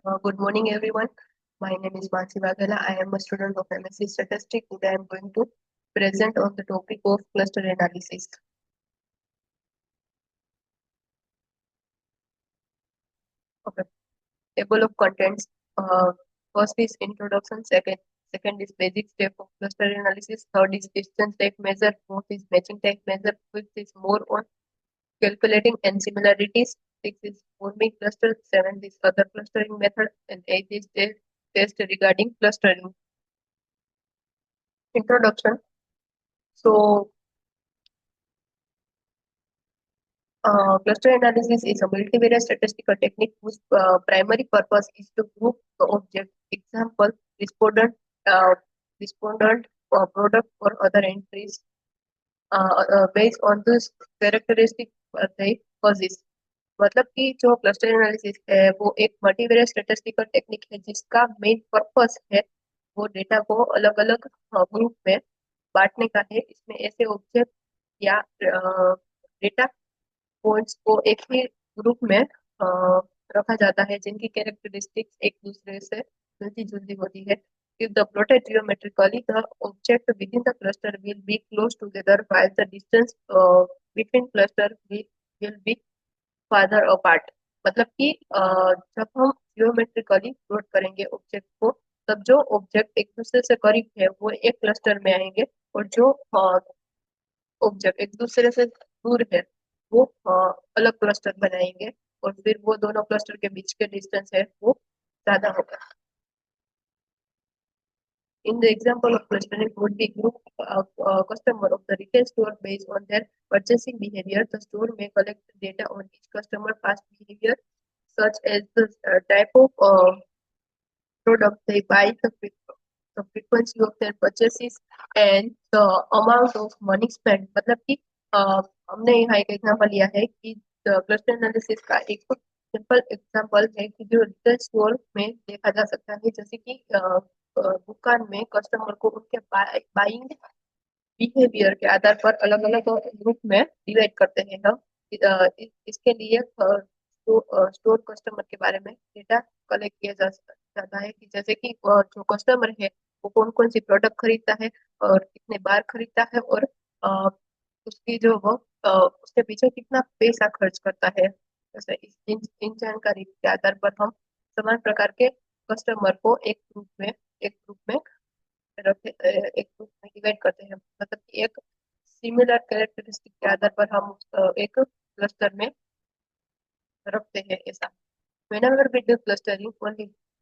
Good morning, everyone. My name is Mansi Vagala. I am a student of MSc Statistics. Today, I am going to present on the topic of cluster analysis. Okay. Table of contents. First is introduction. Second is basic step of cluster analysis. Third is distance type measure. Fourth is matching type measure. Fifth is more on calculating and similarities. Sixth is forming cluster. Seventh is other clustering method. And eighth is test regarding clustering. Introduction. So cluster analysis is a multivariate statistical technique whose primary purpose is to group the object, example, respondent, uh, respondent, product, or other entries based on this characteristic they possess. मतलब कि जो cluster analysis है वो एक multivariate statistical technique है जिसका main purpose है वो डेटा को अलग अलग ग्रुप में बांटने का है। इसमें ऐसे ऑब्जेक्ट या डेटा पॉइंट्स को एक ही ग्रुप में रखा जाता है जिनकी कैरेक्टरिस्टिक्स एक दूसरे से मिलती जुलती होती है। If the plotted geometrically, the object within the cluster will be close together, while the distance between cluster will be farther apart. मतलब कि जब हम जियोमेट्रिकली प्लॉट करेंगे ऑब्जेक्ट को तब जो ऑब्जेक्ट एक दूसरे से करीब है वो एक क्लस्टर में आएंगे और जो ऑब्जेक्ट एक दूसरे से दूर है वो अलग क्लस्टर बनाएंगे और फिर वो दोनों क्लस्टर के बीच के डिस्टेंस है वो ज्यादा होगा। In the example of clustering would be group of customer of the retail store based on their purchasing behavior. The store may collect data on each customer past behavior, such as the type of product they buy, the frequency of their purchases, and the amount of money spent. मतलब कि हमने यहाँ एक example लिया है कि cluster analysis का एक सिंपल एग्जांपल है कि जो रिटेल स्टोर में देखा जा सकता है जैसे कि दुकान में कस्टमर को उनके बाइंग बिहेवियर के आधार पर अलग अलग ग्रुप में डिवाइड करते हैं हम। इसके लिए स्टोर कस्टमर के बारे में डेटा कलेक्ट किया जाता है कि जैसे कि जो कस्टमर है वो कौन कौन सी प्रोडक्ट खरीदता है और कितने बार खरीदता है और अ, उसकी जो वो उसके पीछे कितना पैसा खर्च करता है। जैसे इन जानकारी के आधार पर हम समान प्रकार के कस्टमर को एक ग्रुप में एक ग्रुप में डिवाइड करते हैं। मतलब कि एक सिमिलर कैरेक्टरिस्टिक के आधार पर हम एक क्लस्टर में रखते हैं ऐसा। Whenever we do clustering,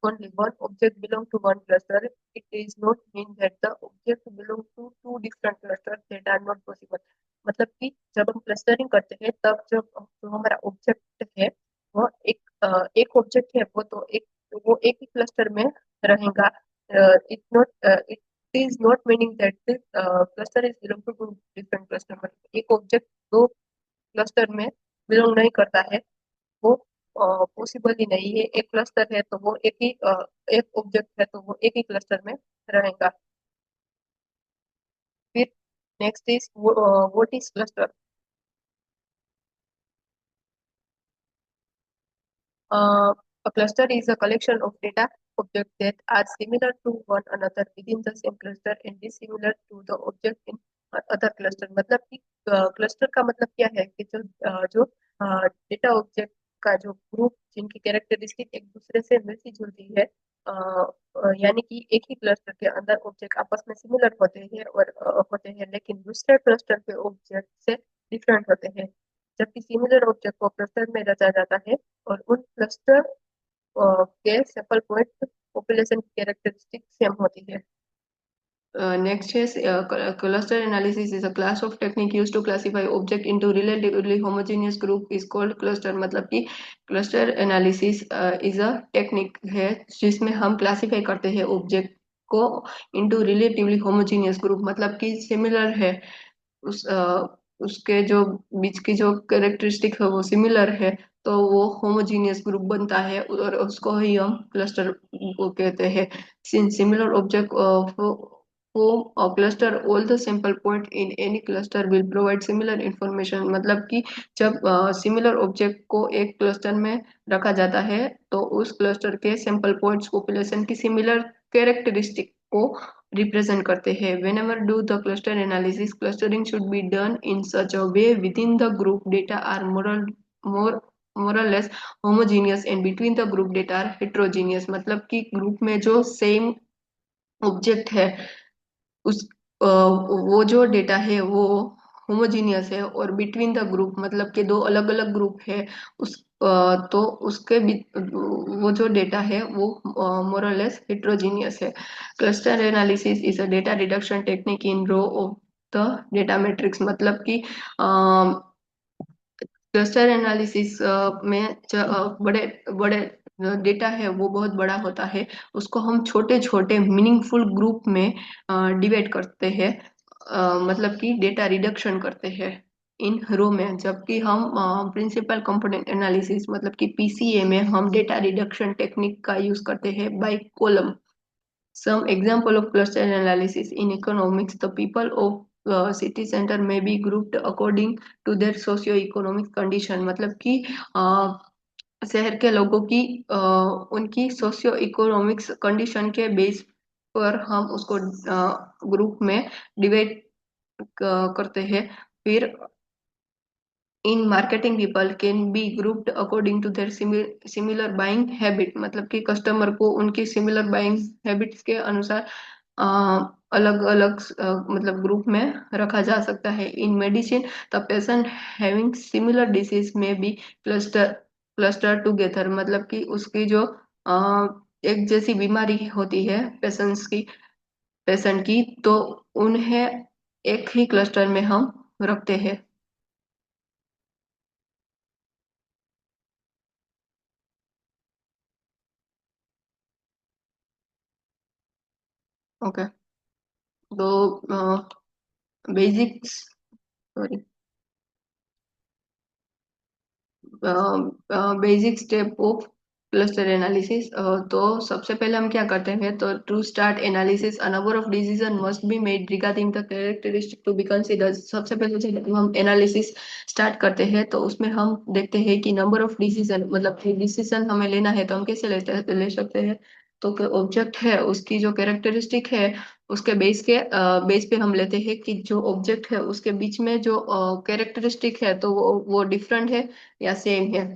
only one object belong to one cluster. It is not mean that the object belong to two different clusters that are not possible. मतलब कि जब हम क्लस्टरिंग करते हैं तब जब जो हमारा ऑब्जेक्ट है वो एक ऑब्जेक्ट है वो एक ही क्लस्टर में रहेगा। It not it is not meaning that cluster is belong to to different cluster. एक ऑब्जेक्ट दो क्लस्टर में बिलोंग नहीं करता है वो पॉसिबल ही नहीं है। एक क्लस्टर है तो वो एक ऑब्जेक्ट है तो वो एक ही क्लस्टर में रहेगा। फिर next is what is cluster. A cluster is a collection of data objects that are similar to one another within the same cluster and dissimilar to the object in other cluster। मतलब कि cluster का मतलब क्या है कि जो data object का जो ग्रुप जिनकी कैरेक्टरिस्टिक एक दूसरे से मिलती जुलती है यानी कि एक ही क्लस्टर के अंदर ऑब्जेक्ट आपस में सिमिलर होते हैं लेकिन दूसरे क्लस्टर के ऑब्जेक्ट से डिफरेंट होते हैं। जबकि सिमिलर ऑब्जेक्ट को क्लस्टर में रचा जाता है और उन क्लस्टर के sample point population characteristic same होती है। Next is cluster analysis is a class of technique used to classify object into relatively homogeneous group is called cluster। मतलब कि cluster analysis is a technique है जिसमें हम classify करते हैं object को into relatively homogeneous group। मतलब कि similar है उसके जो बीच की जो कैरेक्टरिस्टिक है वो सिमिलर है तो वो होमोजीनियस ग्रुप बनता है और उसको ही हम क्लस्टर को कहते हैं। Similar object form a cluster all the sample point in any cluster will provide similar information। मतलब कि जब सिमिलर ऑब्जेक्ट को एक क्लस्टर में रखा जाता है तो उस क्लस्टर के सैंपल पॉइंट्स पॉपुलेशन की सिमिलर कैरेक्टरिस्टिक को रिप्रेजेंट करते हैं। whenever do the cluster analysis, clustering should be done in such a way within the group data are more more or less homogeneous and between the group data are heterogeneous। मतलब कि group में जो same object है उस वो जो data है वो होमोजीनियस है, और बिटवीन द ग्रुप मतलब कि दो अलग अलग ग्रुप है उस तो उसके वो जो डेटा है वो मोरलेस हेट्रोजीनियस है। Cluster analysis is a data reduction technique in row of the data matrix. मतलब कि क्लस्टर एनालिसिस में बड़े बड़े डेटा है वो बहुत बड़ा होता है, उसको हम छोटे छोटे मीनिंगफुल ग्रुप में डिवाइड करते हैं, मतलब कि डेटा रिडक्शन करते हैं इन रो में। जबकि हम प्रिंसिपल कंपोनेंट एनालिसिस मतलब कि पीसीए में हम डेटा रिडक्शन टेक्निक का यूज करते हैं by column. Some example of cluster analysis in economics, the people of city center may be grouped according to their socio-economic condition। मतलब कि शहर के लोगों की उनकी सोशियो इकोनॉमिक्स कंडीशन के बेस पर हम उसको ग्रुप में डिवाइड करते हैं। फिर in marketing people can be grouped according to their similar buying habit. मतलब कि कस्टमर को उनकी सिमिलर बाइंग हैबिट्स के अनुसार अलग अलग मतलब ग्रुप में रखा जा सकता है। In medicine the patient having similar disease में बी क्लस्टर क्लस्टर टुगेदर। मतलब कि उसकी जो एक जैसी बीमारी होती है पेशेंट की तो उन्हें एक ही क्लस्टर में हम रखते हैं। ओके, तो basics sorry basic step of cluster analysis. तो सबसे पहले हम क्या करते हैं, तो to start analysis a number of decision must be made regarding the characteristic to be consider. सबसे पहले जब हम एनालिसिस स्टार्ट करते हैं तो उसमें हम देखते हैं कि नंबर ऑफ डिसीजन मतलब कि डिसीजन हमें लेना है तो हम कैसे ले सकते हैं। तो ऑब्जेक्ट है उसकी जो कैरेक्टरिस्टिक है उसके बेस पे हम लेते हैं कि जो ऑब्जेक्ट है उसके बीच में जो कैरेक्टरिस्टिक है तो वो डिफरेंट है या सेम है।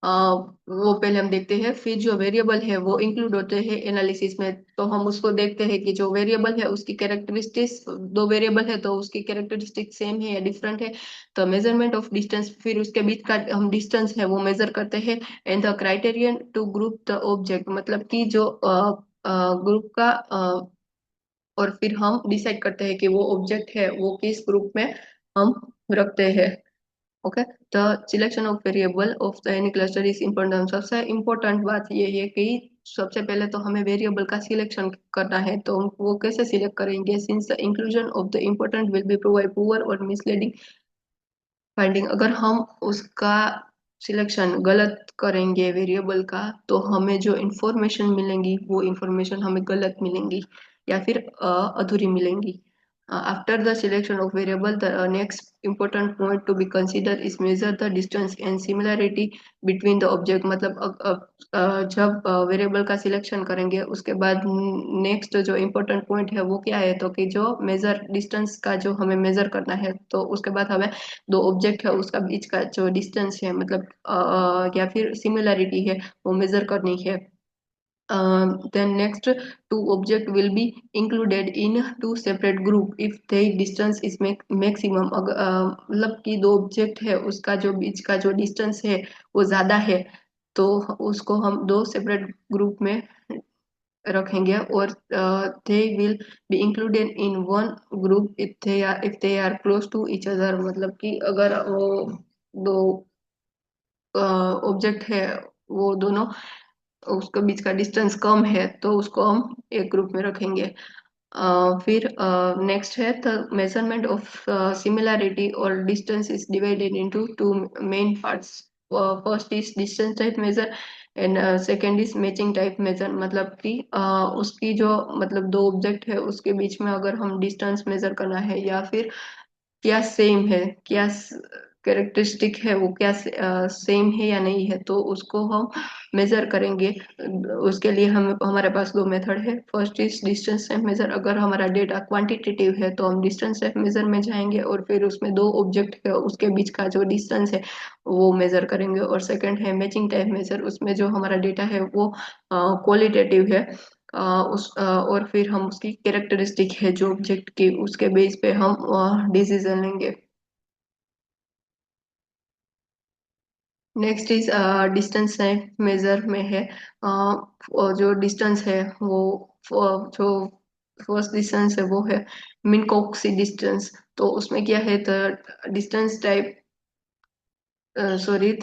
वो पहले हम देखते हैं। फिर जो वेरिएबल है वो इंक्लूड होते हैं एनालिसिस में, तो हम उसको देखते हैं कि जो वेरिएबल है उसकी कैरेक्टरिस्टिक्स, दो वेरिएबल है तो उसकी कैरेक्टरिस्टिक सेम है या डिफरेंट है। तो मेजरमेंट ऑफ डिस्टेंस, फिर उसके बीच का हम डिस्टेंस है वो मेजर करते हैं। And the criterion to group the object मतलब कि जो ग्रुप का और फिर हम डिसाइड करते हैं कि वो ऑब्जेक्ट है वो किस ग्रुप में हम रखते हैं। Okay, the selection of variable of the any cluster is important. सबसे इम्पोर्टेंट बात ये है कि सबसे पहले तो हमें वेरिएबल का सिलेक्शन करना है, तो वो कैसे सिलेक्ट करेंगे। Since the inclusion of the important will be provide poor और मिसलीडिंग फाइंडिंग। अगर हम उसका सिलेक्शन गलत करेंगे वेरिएबल का तो हमें जो इंफॉर्मेशन मिलेंगी वो इंफॉर्मेशन हमें गलत मिलेंगी या फिर अधूरी मिलेंगी। After the selection of variable the next important point to be considered is measure the distance and similarity between the object। मतलब जब वेरिएबल का सिलेक्शन करेंगे उसके बाद नेक्स्ट जो इम्पोर्टेंट पॉइंट है वो क्या है, तो कि जो मेजर डिस्टेंस का जो हमें मेजर करना है तो उसके बाद हमें दो ऑब्जेक्ट है उसका बीच का जो डिस्टेंस है मतलब या फिर सिमिलरिटी है वो मेजर करनी है। Then next two object will be included in two separate group if the distance is maximum। अगर मतलब कि दो ऑब्जेक्ट है उसका जो बीच का जो डिस्टेंस है वो ज्यादा है तो उसको हम दो सेपरेट ग्रुप में रखेंगे। और they will be included in one group if they are close to each other। मतलब कि अगर वो दो ऑब्जेक्ट है वो दोनों उसके बीच का डिस्टेंस कम है तो उसको हम एक ग्रुप में रखेंगे। फिर नेक्स्ट है द मेजरमेंट ऑफ सिमिलरिटी और distance is divided into two main parts. First is distance type measure and second is matching type measure, मतलब कि उसकी जो मतलब दो ऑब्जेक्ट है उसके बीच में अगर हम डिस्टेंस मेजर करना है या फिर क्या सेम है, क्या कैरेक्टरिस्टिक है वो, क्या सेम है या नहीं है, तो उसको हम मेजर करेंगे। उसके लिए हम हमारे पास दो मेथड है। First is distance type measure. अगर हमारा डेटा क्वांटिटेटिव है तो हम डिस्टेंस टैप मेजर में जाएंगे और फिर उसमें दो ऑब्जेक्ट है उसके बीच का जो डिस्टेंस है वो मेजर करेंगे। और सेकंड है मैचिंग टाइप मेजर। उसमें जो हमारा डेटा है वो क्वालिटेटिव है, और फिर हम उसकी कैरेक्टरिस्टिक है जो ऑब्जेक्ट की, उसके बेस पे हम डिसीजन लेंगे। नेक्स्ट इज डिस्टेंस मेजर में है, जो डिस्टेंस है वो जो फर्स्ट डिस्टेंस है वो है मिनकॉक्सी डिस्टेंस। तो उसमें क्या है, the distance type sorry,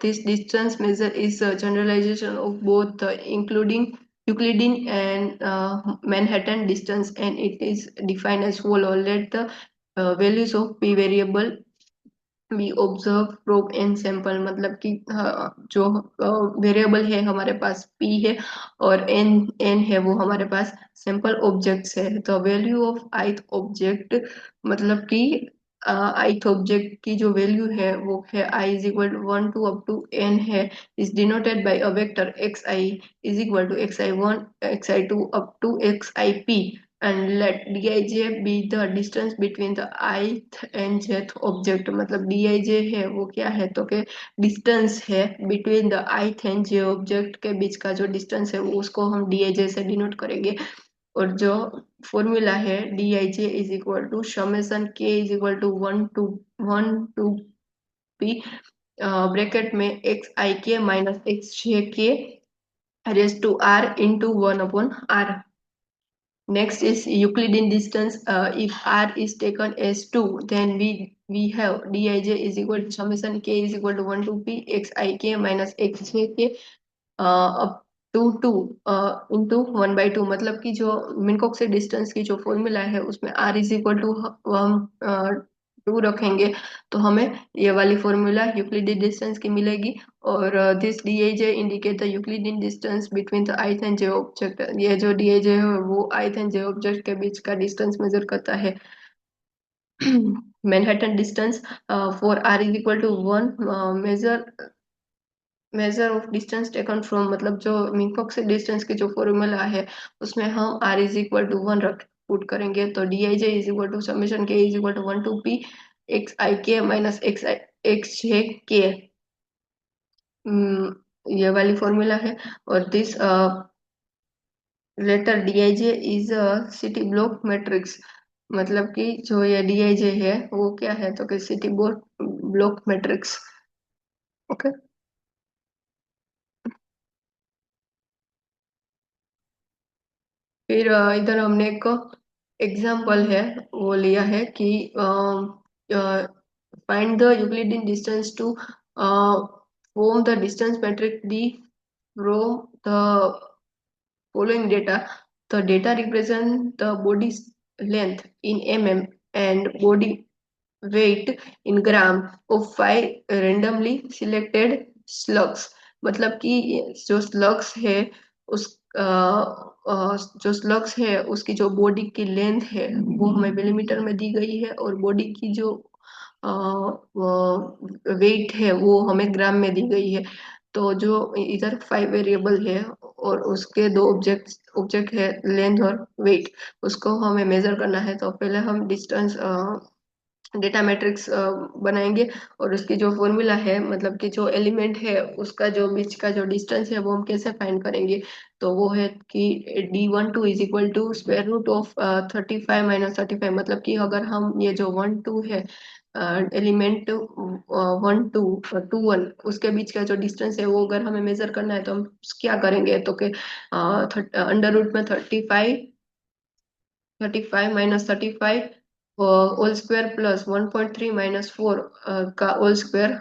this distance measure is a generalization of both including Euclidean and Manhattan distance, and it is defined as follow. Let the values of p variable we observe probe and sample, मतलब कि जो variable है हमारे पास p है और n है वो हमारे पास सैंपल ऑब्जेक्ट्स है। तो वैल्यू ऑफ ith ऑब्जेक्ट, मतलब कि ith ऑब्जेक्ट की जो वैल्यू है वो है I is equal to 1 to up to n है, is denoted by a vector xi is equal to xi1 xi2 up to xip, and let dij be the distance between the ith and jth object। मतलब dij है वो क्या है, तो के distance है between the ith and j object के बीच का जो डिस्टेंस है वो उसको हम dij से डिनोट करेंगे। और जो फॉर्मूला है dij is equal to summation k is equal to 1 to p bracket में x i k minus x j k raise to r into 1/r। Next is Euclidean distance. If r is taken as 2, then we have dij is equal to summation k is equal to 1 to p x I k minus x j k up to 2 into 1/2। मतलब कि जो मिनकॉक से distance की जो formula है उसमें r is equal to हम 2 रखेंगे तो हमें ये वाली फॉर्मूला यूक्लिडियन डिस्टेंस की मिलेगी। और this dij indicate the Euclidean distance between the ith and j object. ये जो dij है वो ith एंड j ऑब्जेक्ट के बीच का डिस्टेंस मेजर करता है। Manhattan distance for r is equal to 1 measure measure of distance taken from, मतलब जो मिनकॉक से डिस्टेंस की जो फॉर्मूला है उसमें हम r इज इक्वल टू 1 रख पुट करेंगे। तो dij is equal to summation k is equal to 1 to p x I k minus x j k, ये वाली फॉर्मूला है। और this latter dij is a city block matrix. मतलब कि जो ये dij है वो क्या है, तो कि सिटी ब्लॉक मैट्रिक्स। ओके। फिर इधर हमने एक एग्जाम्पल है वो लिया है कि find the Euclidean distance to form the distance matrix D from the following data. The data represent the body's length in mm and body weight in gram of 5 randomly selected slugs। मतलब कि जो slugs है उस जो slugs है उसकी जो body की लेंथ है वो हमें मिलीमीटर में दी गई है और बॉडी की जो वेट है वो हमें ग्राम में दी गई है। तो जो इधर 5 वेरिएबल है और उसके दो ऑब्जेक्ट है लेंथ और वेट, उसको हमें मेजर करना है। तो पहले हम डिस्टेंस डेटा मैट्रिक्स बनाएंगे और उसकी जो फॉर्मूला है, मतलब कि जो एलिमेंट है उसका जो बीच का जो डिस्टेंस है वो हम कैसे फाइंड करेंगे। तो वो है कि d12 is equal to square root of 35 minus 35। मतलब कि अगर हम ये जो 1 2 है एलिमेंट 1 2 2 1 उसके बीच का जो डिस्टेंस है वो अगर हमें मेजर करना है तो हम क्या करेंगे, तो के अंडर रूट में 35 minus 35 whole square plus 1.3 minus 4 का whole square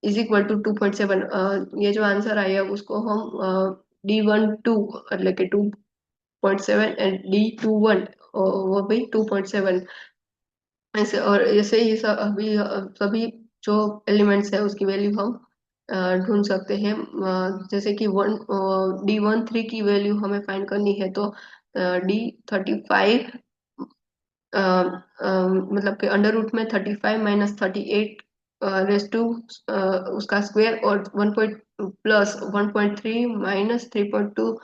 is equal to 2.7। ये जो आंसर आया उसको हम d12 એટલે કે 2.7 एंड d21 वो भी 2.7 ऐसे। और ऐसे ही अभी सभी जो एलिमेंट्स है उसकी वैल्यू हम ढूंढ सकते हैं। जैसे कि 1D13 की वैल्यू हमें फाइंड करनी है, तो D35 मतलब कि अंडर रूट में 35 माइनस 38 रेस टू उसका स्क्वायर, और 1 plus 1.3 minus 3.2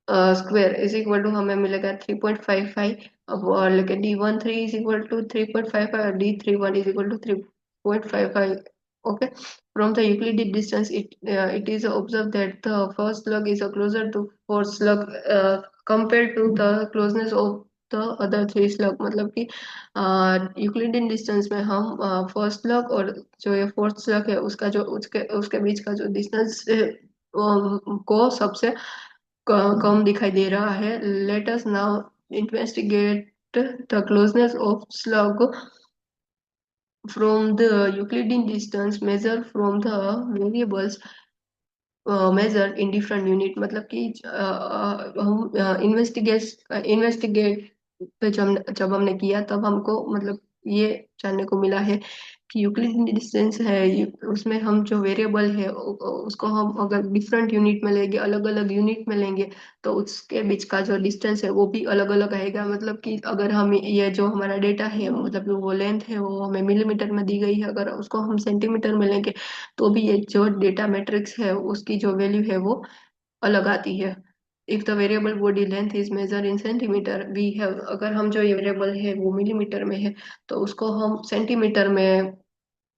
square is equal to हमें मिलेगा 3.55। अब और लेके D13 इज इक्वल टू 3.55 और D31 is equal to 3.55। Okay, from the Euclidean distance, it is observed that the first slug is closer to fourth slug compared to the closeness of the other three slug। मतलब कि Euclidean distance में हम first slug और जो ये fourth slug है उसका जो उसके उसके बीच का जो डिस्टेंस को सबसे कम दिखाई दे रहा है। Let us now investigate the closeness of slug from the Euclidean distance measure from the variables measure in different unit. मतलब कि हम इन्वेस्टिगेट पे जब हमने किया तब हमको मतलब ये जानने को मिला है कि यूक्लिडियन डिस्टेंस है उसमें हम जो वेरिएबल है उसको हम अगर डिफरेंट यूनिट में लेंगे, अलग अलग यूनिट में लेंगे, तो उसके बीच का जो डिस्टेंस है वो भी अलग अलग आएगा। मतलब कि अगर हम ये जो हमारा डेटा है मतलब वो लेंथ है वो हमें मिलीमीटर में दी गई है, अगर उसको हम सेंटीमीटर में लेंगे तो भी ये जो डेटा मैट्रिक्स है उसकी जो वैल्यू है वो अलग आती है। If the variable body length is measure in centimeter we have, अगर हम जो ये वेरिएबल है वो मिलीमीटर में है तो उसको हम सेंटीमीटर में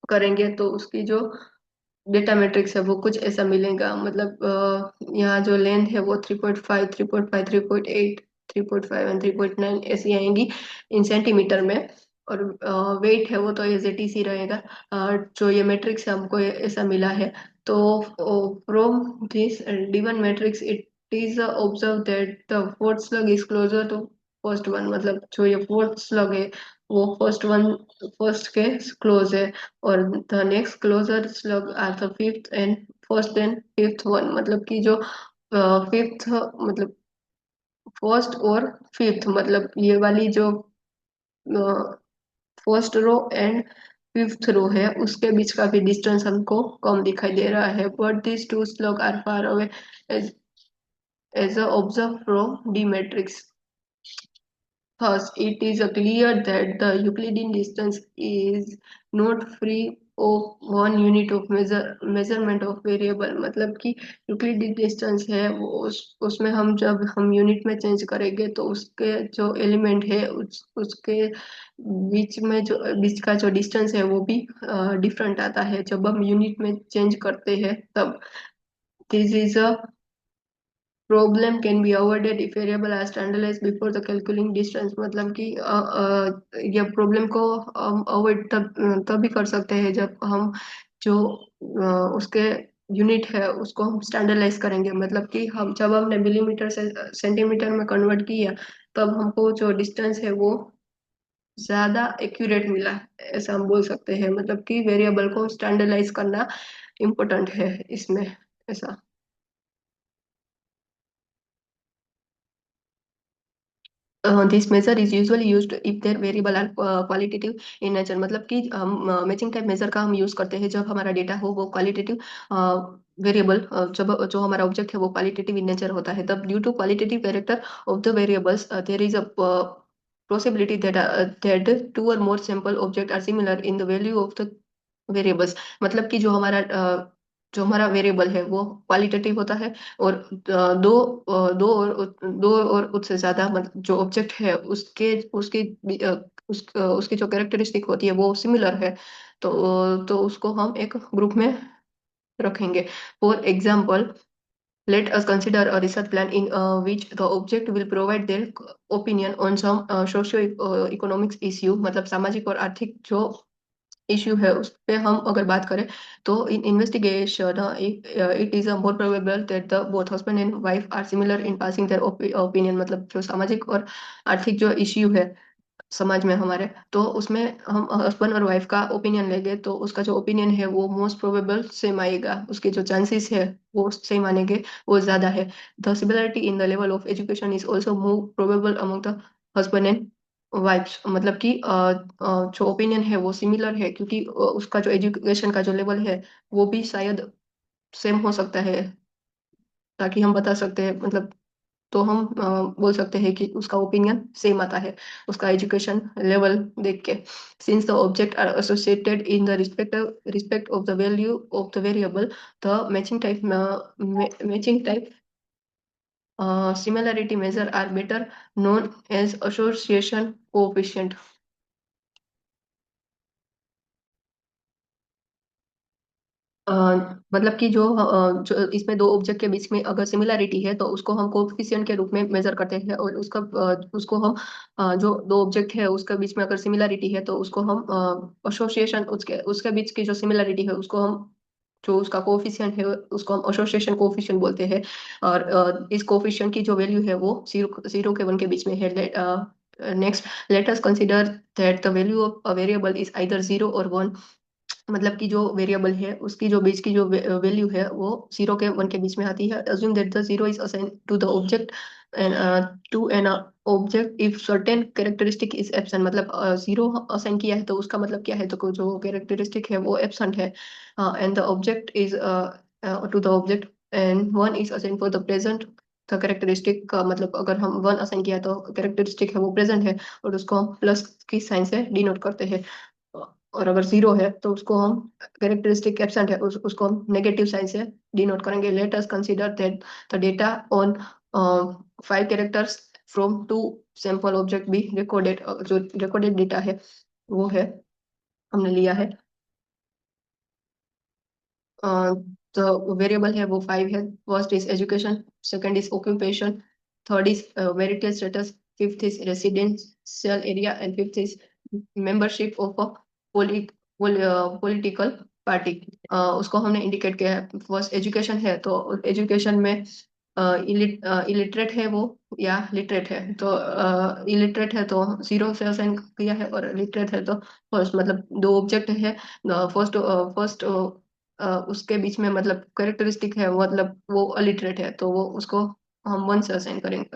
करेंगे तो उसकी जो डेटा मैट्रिक्स है वो कुछ ऐसा मिलेगा। मतलब यहाँ जो लेंथ है वो 3.5 3.5 3.8 3.5 एंड 3.9 ऐसी आएंगी इन सेंटीमीटर में। और वेट है वो तो एज इट इज ही रहेगा। जो ये मैट्रिक्स है हमको ऐसा मिला है। तो from this given matrix it is observe that the fourth slug is closer to first one. मतलब जो ये फोर्थ स्लग है वो फर्स्ट के क्लोज है, और the next closer slug are the fifth and first and fifth one. मतलब कि जो फिफ्थ मतलब फर्स्ट और फिफ्थ मतलब ये वाली जो first row and fifth row है उसके बीच का भी डिस्टेंस हमको कम दिखाई दे रहा है। But this two slug are far away as as observe from D matrix. Thus, it is clear that the Euclidean distance is not free of one unit of measurement of variable। मतलब कि Euclidean distance है वो उसमें हम जब हम unit में change करेंगे तो उसके जो एलिमेंट है उसके बीच में जो बीच का जो डिस्टेंस है वो भी डिफरेंट आता है जब हम यूनिट में चेंज करते हैं तब। This is a problem can be avoided if variable are standardized before the calculating distance. मतलब कि ये प्रॉब्लम को हम अवॉइड तभी कर सकते हैं जब हम जो उसके यूनिट है उसको हम स्टैंडर्डाइज करेंगे। मतलब कि हम जब हमने मिलीमीटर से सेंटीमीटर में कन्वर्ट किया तब हमको जो डिस्टेंस है वो ज्यादा एक्यूरेट मिला, ऐसा हम बोल सकते हैं। मतलब कि वेरिएबल को स्टैंडर्डाइज करना इम्पोर्टेंट है इसमें, ऐसा। This measure is usually used if their variable are qualitative in nature। मतलब कि हम मैचिंग टाइप मेजर का हम यूज करते हैं जब हमारा डेटा हो वो क्वालिटेटिव वेरिएबल, जब जो हमारा ऑब्जेक्ट है वो क्वालिटेटिव इन नेचर होता है। तब due to qualitative character of the variables there is a possibility that two or more sample object are similar in the value of the variables. मतलब कि जो हमारा वेरिएबल है वो क्वालिटेटिव होता है, और दो और उससे ज्यादा मतलब जो ऑब्जेक्ट है उसके उसकी उसकी जो कैरेक्टरिस्टिक होती है वो सिमिलर है, तो उसको हम एक ग्रुप में रखेंगे। For example, let us consider a research plan in which the object will provide their opinion on some socio-economics issue। मतलब सामाजिक और आर्थिक जो इश्यू है उस पे हम अगर बात करें तो in investigation it is more probable that the both husband and wife are similar in passing their opinion. मतलब जो सामाजिक और आर्थिक जो इश्यू है समाज में हमारे, तो उसमें हम हस्बैंड और वाइफ का ओपिनियन लेंगे तो उसका जो ओपिनियन है वो मोस्ट प्रोबेबल सेम आएगा, उसके जो चांसेस है वो सेम आने के वो ज्यादा है। The similarity in the level of education is also more probable among the husband and wifes. मतलब कि जो ओपिनियन है वो सिमिलर है क्योंकि उसका जो एजुकेशन का जो लेवल है वो भी शायद सेम हो सकता है, ताकि हम बता सकते हैं मतलब, तो हम बोल सकते हैं कि उसका ओपिनियन सेम आता है उसका एजुकेशन लेवल देख के। Since the object are associated in the respect of the value of the variable, the matching type similarity measure are better known as association coefficient। Uh, मतलब कि जो इसमें दो ऑब्जेक्ट के बीच में अगर सिमिलरिटी है तो उसको हम कोफिशिएंट के रूप में मेजर करते हैं, और उसको हम जो दो ऑब्जेक्ट है उसके बीच में अगर सिमिलरिटी है तो उसको हम एसोसिएशन, उसके उसके बीच की जो सिमिलरिटी है उसको हम, जो उसका कोफिशिएंट है उसको हम एसोसिएशन कोफिशिएंट बोलते हैं। और इस कोफिशिएंट की जो वैल्यू है वो 0 के 1 के बीच में है। Next, let us consider that the value of a variable is either 0 और 1। मतलब कि जो वेरिएबल है उसकी जो बीच की जो वैल्यू है वो 0 के 1 के बीच में आती है। Assume that the 0 is assign to the object and to an object if certain characteristic is absent. मतलब 0 असाइन किया है तो उसका मतलब क्या है, तो जो कैरेक्टरिस्टिक है वो एब्सेंट है। And the object is to the object and 1 is assign for the present. The characteristic का मतलब अगर हम 1 असाइन किया तो कैरेक्टरिस्टिक है वो प्रेजेंट है, और उसको हम प्लस की साइन से डिनोट करते हैं। और अगर 0 है तो उसको हम, कैरेक्टरिस्टिक एब्सेंट है उसको हम नेगेटिव साइन से डिनोट करेंगे। Let us consider that the data on 5 characters from 2 sample object be recorded. जो रिकॉर्डेड डेटा है वो है, हमने लिया है, तो वेरिएबल है वो 5 है। First is education, second is occupation, third is marital status, fifth is residential area, and fifth is membership of a political party. उसको हमने इंडिकेट किया है। फर्स्ट एजुकेशन है तो एजुकेशन में इलिटरेट है वो या लिटरेट है, तो इलिटरेट है तो 0 से असाइन किया है, और लिटरेट है तो फर्स्ट। मतलब दो ऑब्जेक्ट है, फर्स्ट फर्स्ट उसके बीच में मतलब कैरेक्टरिस्टिक है मतलब वो अलिटरेट है तो वो उसको हम 1 से असाइन करेंगे,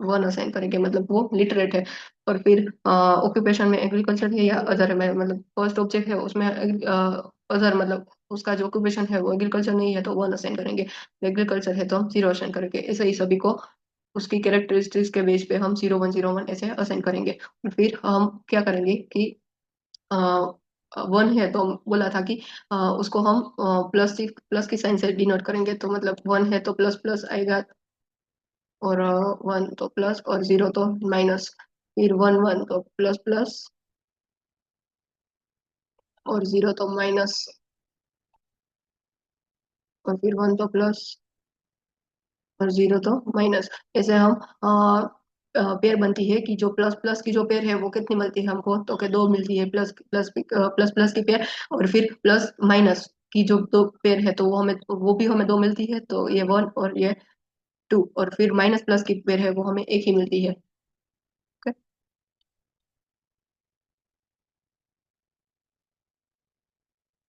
1 असाइन करेंगे मतलब वो लिटरेट है। और फिर ऑक्यूपेशन में एग्रीकल्चर है या अदर में, मतलब फर्स्ट ऑब्जेक्ट है उसमें अदर, मतलब उसका जो ऑक्यूपेशन है वो एग्रीकल्चर नहीं है तो 1 असाइन करेंगे। एग्रीकल्चर है तो हम 0 असाइन करेंगे। ऐसे ही सभी को उसकी कैरेक्टरिस्टिक्स के बेस पे हम 0 1 0 1 ऐसे असाइन करेंगे। और फिर हम क्या करेंगे कि 1 है तो बोला था कि उसको हम प्लस की साइन से डिनोट करेंगे, तो मतलब 1 है तो प्लस प्लस आएगा, और 1 तो प्लस और 0 तो माइनस। फिर 1 1 तो प्लस प्लस, और 0 तो माइनस, और फिर 1 तो प्लस और 0 तो माइनस। ऐसे हम पेयर बनती है कि जो प्लस प्लस की जो पेयर है वो कितनी मिलती है हमको, तो के 2 मिलती है प्लस प्लस प्लस प्लस की पेयर। और फिर प्लस माइनस की जो दो पेयर है तो वो भी हमें 2 मिलती है, तो ये 1 और ये 2। और फिर माइनस प्लस की पेयर है वो हमें एक ही मिलती है।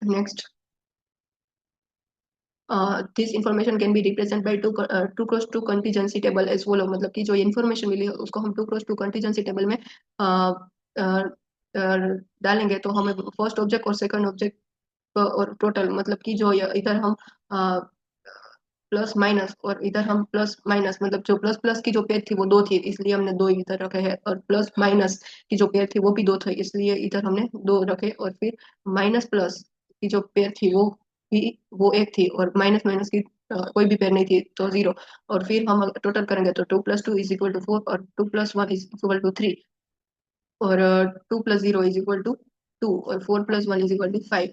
Next, this information can be represent by two cross two contingency table as follow. मतलब कि जो इन्फॉर्मेशन मिली है उसको हम two cross two contingency table में डालेंगे, तो हमें फर्स्ट ऑब्जेक्ट और सेकंड ऑब्जेक्ट और टोटल, मतलब कि जो इधर हम प्लस माइनस और इधर हम प्लस माइनस, मतलब जो प्लस प्लस की जो पेयर थी वो 2 थी इसलिए हमने 2 इधर रखे हैं, और प्लस माइनस की जो पेयर थी वो भी 2 थी इसलिए इधर हमने 2 रखे। और फिर माइनस प्लस की जो पेयर थी भी वो एक थी, और माइनस माइनस की कोई भी पेयर नहीं थी तो 0। और फिर हम टोटल करेंगे तो 2 + 2 = 4, और 2 + 1 = 3, or 2 + 0 = 2, or 4 + 1 = 5.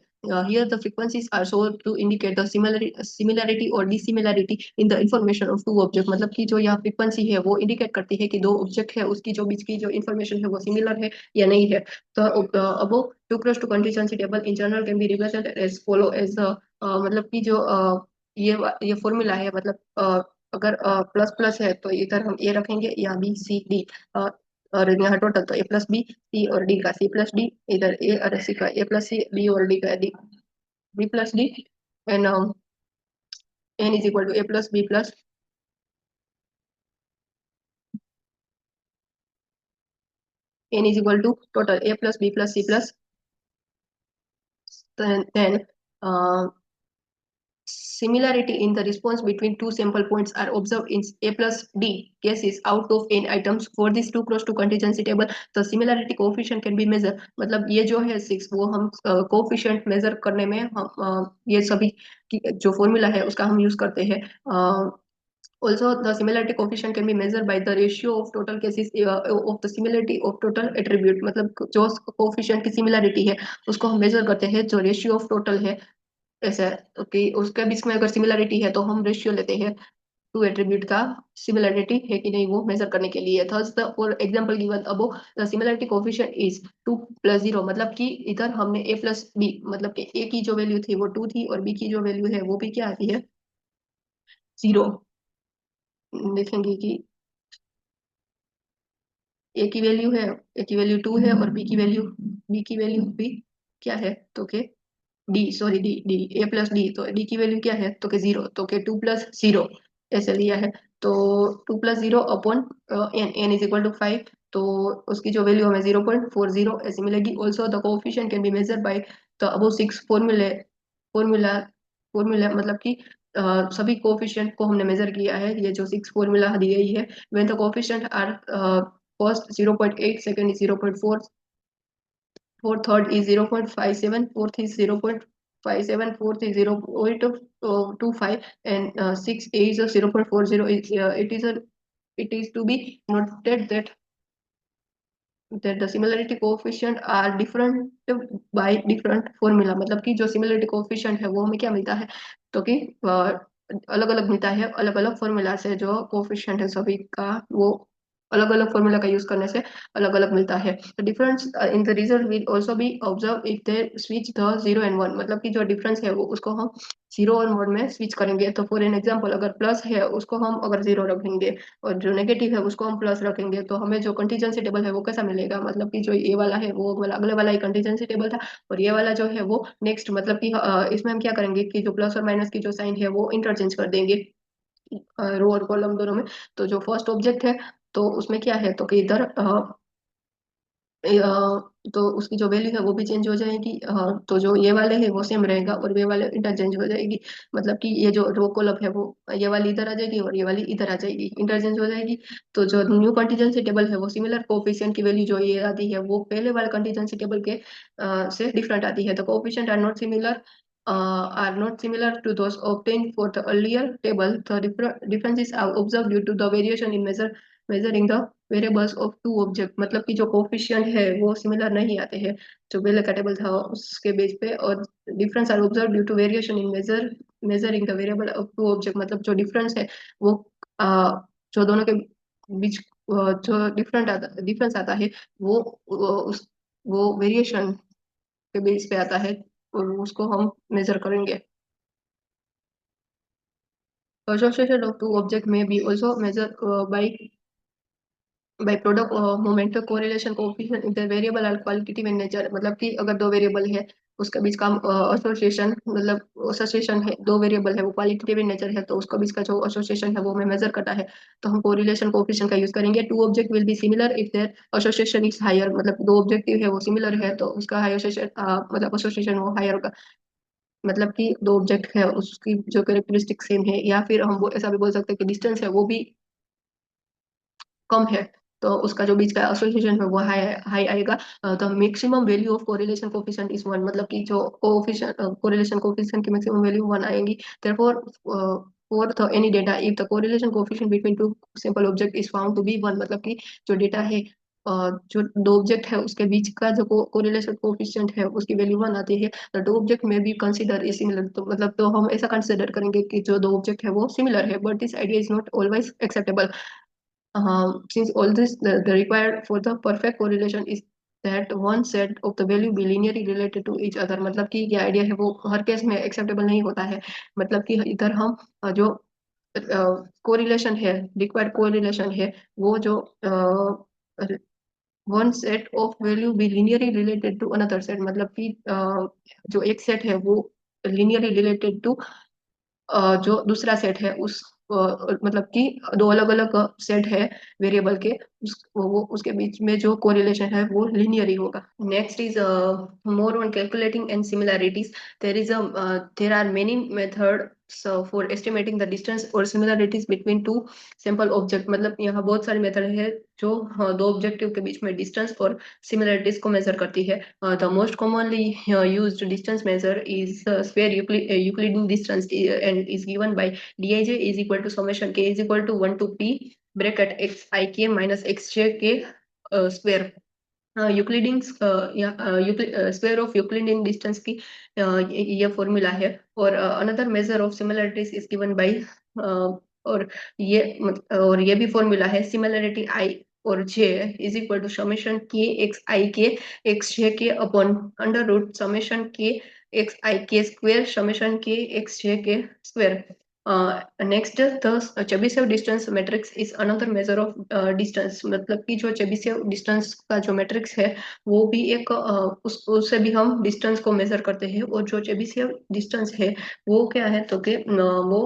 Here the frequencies are shown to indicate the similarity or dissimilarity in the information of two objects। मतलब कि जो यहाँ फ्रीक्वेंसी है वो इंडिकेट करती है कि दो ऑब्जेक्ट है उसकी जो बीच की जो इन्फॉर्मेशन है वो सिमिलर है या नहीं है। तो अब 2 × 2 contingency table in general can be represented as follow as, मतलब कि जो ये फॉर्मूला है, मतलब अगर प्लस प्लस है तो इधर हम ए रखेंगे या बी सी डी, और यहाँ टोटल तो A + B, सी और डी का C + D, इधर ए और सी का A + C, बी और डी का B + D, and n = A + B+ n total A + B + C+, then similarity in the response between two sample points are observed in A plus D cases out of n items. For this 2 cross 2 contingency table, the similarity coefficient can be measured. मतलब ये जो है 6 वो हम coefficient major करने में हम ये सभी जो फॉर्मूला है उसका हम यूज करते हैं. Also, the similarity coefficient can be measured by the ratio of total cases of the similarity of total attribute. मतलब जो coefficient की similarity है उसको हम measure करते हैं जो ratio of total है. ऐसा ओके उसके बीच में अगर सिमिलरिटी है तो हम रेशियो लेते हैं टू एट्रीब्यूट का सिमिलरिटी है कि नहीं वो मेजर करने के लिए. Thus the for example given above the similarity coefficient is 2 plus 0. मतलब कि इधर हमने a प्लस बी मतलब कि a की जो वैल्यू थी वो 2 थी और b की जो वैल्यू है वो भी क्या आती है 0. देखेंगे कि a की वैल्यू है a की वैल्यू 2 है और b की वैल्यू भी क्या है तो के D sorry D D A plus D तो डी की वैल्यू क्या है तो के 0 तो के 2 प्लस 0 ऐसे लिया है. तो 2 plus 0 upon n n is equal to 5. तो उसकी जो वैल्यू हमें 0.40 ऐसी मिलेगी. Also the coefficient can be measure by the above 6 formula formula मतलब कि सभी कोफिशिएंट को हमने मेजर किया है. ये जो 6 फॉर्मूला दी गई है when the coefficient are first 0.8 second is 0.4 fourth third is 0.57 fourth is 0.57 fourth is 0.25 and six is a 0.40 it is to be noted that the similarity coefficient are different by different formula. मतलब कि जो similarity coefficient है वो हमें क्या मिलता है तो कि अलग अलग मिलता है अलग अलग फॉर्मूला से जो coefficient है सभी का वो अलग अलग फॉर्मूला का यूज करने से अलग अलग मिलता है. The difference in the result will also be observed if they switch the 0 and 1. मतलब कि जो डिफरेंस है वो उसको हम 0 और 1 में स्विच करेंगे. तो फॉर एन एग्जांपल अगर प्लस है उसको हम अगर 0 रखेंगे और जो नेगेटिव है उसको हम प्लस रखेंगे तो हमें जो कंटीजेंसी टेबल है वो कैसा मिलेगा. मतलब कि जो ये वाला है वो वाला अगले वाला ही कंटीजेंसी टेबल था और ये वाला जो है वो नेक्स्ट. मतलब कि इसमें हम क्या करेंगे कि जो प्लस और माइनस की जो साइन है वो इंटरचेंज कर देंगे रो और कॉलम दोनों में. तो जो फर्स्ट ऑब्जेक्ट है तो उसमें क्या है तो कि इधर तो उसकी जो वैल्यू है वो भी चेंज हो जाएगी. तो जो ये वाले है वो सेम रहेगा और ये वाले इंटरचेंज हो जाएगी. मतलब कि ये जो रो कॉलम है वो ये वाली इधर आ जाएगी और ये वाली इधर आ जाएगी इंटरचेंज हो जाएगी. तो जो न्यू कंटीजेंसी टेबल है वो सिमिलर कोफिशिएंट की वैल्यू जो ये आती है वो पहले वाले कंटीजेंसी टेबल के से डिफरेंट आती है. तो coefficient are not similar to those obtained for the earlier table. The differences are observed due to the variation in measuring the variables of two object. मतलब कि जो कोफिशिएंट है वो सिमिलर नहीं आते हैं जो पहले का टेबल था उसके बेस पे. और difference are observe due to variation in measuring the variable of two object. मतलब जो डिफरेंस है वो जो दोनों के बीच जो डिफरेंस आता है वो उस वो वेरिएशन के बेस पे आता है और उसको हम मेजर करेंगे. Association of two objects may be also measured by product moment correlation coefficient इधर वेरिएबल और क्वालिटेटिव इन नेचर. मतलब कि अगर दो वेरिएबल है उसके बीच का एसोसिएशन मतलब एसोसिएशन है दो वेरिएबल है वो क्वालिटेटिव इन नेचर है तो उसका बीच का जो एसोसिएशन है वो हमें मेजर करता है. तो हम कोरिलेशन कोएफिशिएंट का यूज करेंगे. Two object will be similar if their association is higher. मतलब दो ऑब्जेक्टिव है वो सिमिलर है तो उसका हाई एसोसिएशन मतलब एसोसिएशन वो हायर होगा. मतलब कि दो ऑब्जेक्ट है उसकी जो कैरेक्टरिस्टिक सेम है या फिर हम वो ऐसा भी बोल सकते हैं कि डिस्टेंस है वो भी कम है तो उसका जो बीच का एसोसिएशन है वो हाई हाई आएगा. The maximum value of correlation coefficient is 1. मतलब कि जो कोएफिशिएंट कोरिलेशन कोएफिशिएंट की मैक्सिमम वैल्यू 1 आएगी. Therefore for the any data if the correlation coefficient between two simple object is found to be 1. मतलब कि जो data है जो दो ऑब्जेक्ट है उसके बीच का जो कोरिलेशन कोएफिशिएंट है उसकी वैल्यू 1 आती है. द टू ऑब्जेक्ट में बी कंसीडर इज सिमिलर. तो मतलब तो हम ऐसा कंसीडर करेंगे कि जो दो ऑब्जेक्ट है वो सिमिलर है but this idea is not always acceptable. Since all this the required for the perfect correlation is that one set of the value be linearly related to each other. मतलब कि ये idea है वो हर case में acceptable नहीं होता है. मतलब कि इधर हम जो कोरिलेशन है रिक्वायर्ड कोरिलेशन है वो जो one set of value be linearly related to another set. मतलब कि जो एक सेट है वो लिनियरली रिलेटेड टू जो दूसरा सेट है उस मतलब कि दो अलग अलग सेट है वेरिएबल के वो उसके बीच में जो कोरिलेशन है वो लिनियर ही होगा. Next is more on calculating and similarities. There are many method for estimating the distance और similarities between two sample object. मतलब यहाँ बहुत सारे मेथड है जो दो ऑब्जेक्टिव के बीच में डिस्टेंस और सिमिलरिटीज को मेजर करती है। The most commonly used distance measure is square Euclidean distance and is given by dij is equal to summation k is equal to 1 टू p bracket x I k minus x j k square. Euclidean या square of Euclidean distance की ये formula है। और another measure of similarities is given by और ये भी formula है सिमिलरिटी आई और j is equal to summation के एक्स आई के एक्स जे के अपॉन अंडर रूट समेशन के एक्स आई के स्क्वायर समेशन के एक्स जे के square. Next the Chebyshev distance matrix is another measure of distance. मतलब कि जो चेबीशेव डिस्टेंस का जो मैट्रिक्स है वो भी एक उससे भी हम डिस्टेंस को मेजर करते हैं। और जो चेबीशेव डिस्टेंस है वो क्या है तो कि वो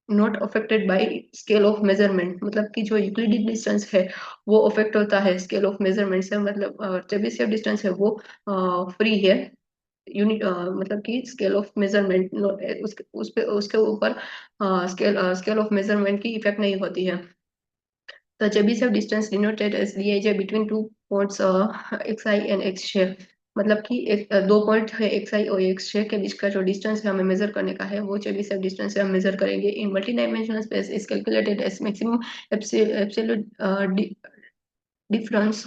not affected by scale of measurement. मतलब कि जो यूक्लिडियन डिस्टेंस है वो अफेक्ट होता है स्केल ऑफ मेजरमेंट से। मतलब चेबीशेव डिस्टेंस है वो फ्री है यूनिट मतलब कि स्केल ऑफ मेजरमेंट उसके ऊपर स्केल ऑफ मेजरमेंट की इफेक्ट नहीं होती है। The Chebyshev distance denoted as dij between two points xi and xj। मतलब कि दो पॉइंट है xi और xj के बीच का जो डिस्टेंस है हमें मेजर करने का है वो चेबीशेव डिस्टेंस से हम मेजर करेंगे। In multi dimensional space is calculated as maximum absolute difference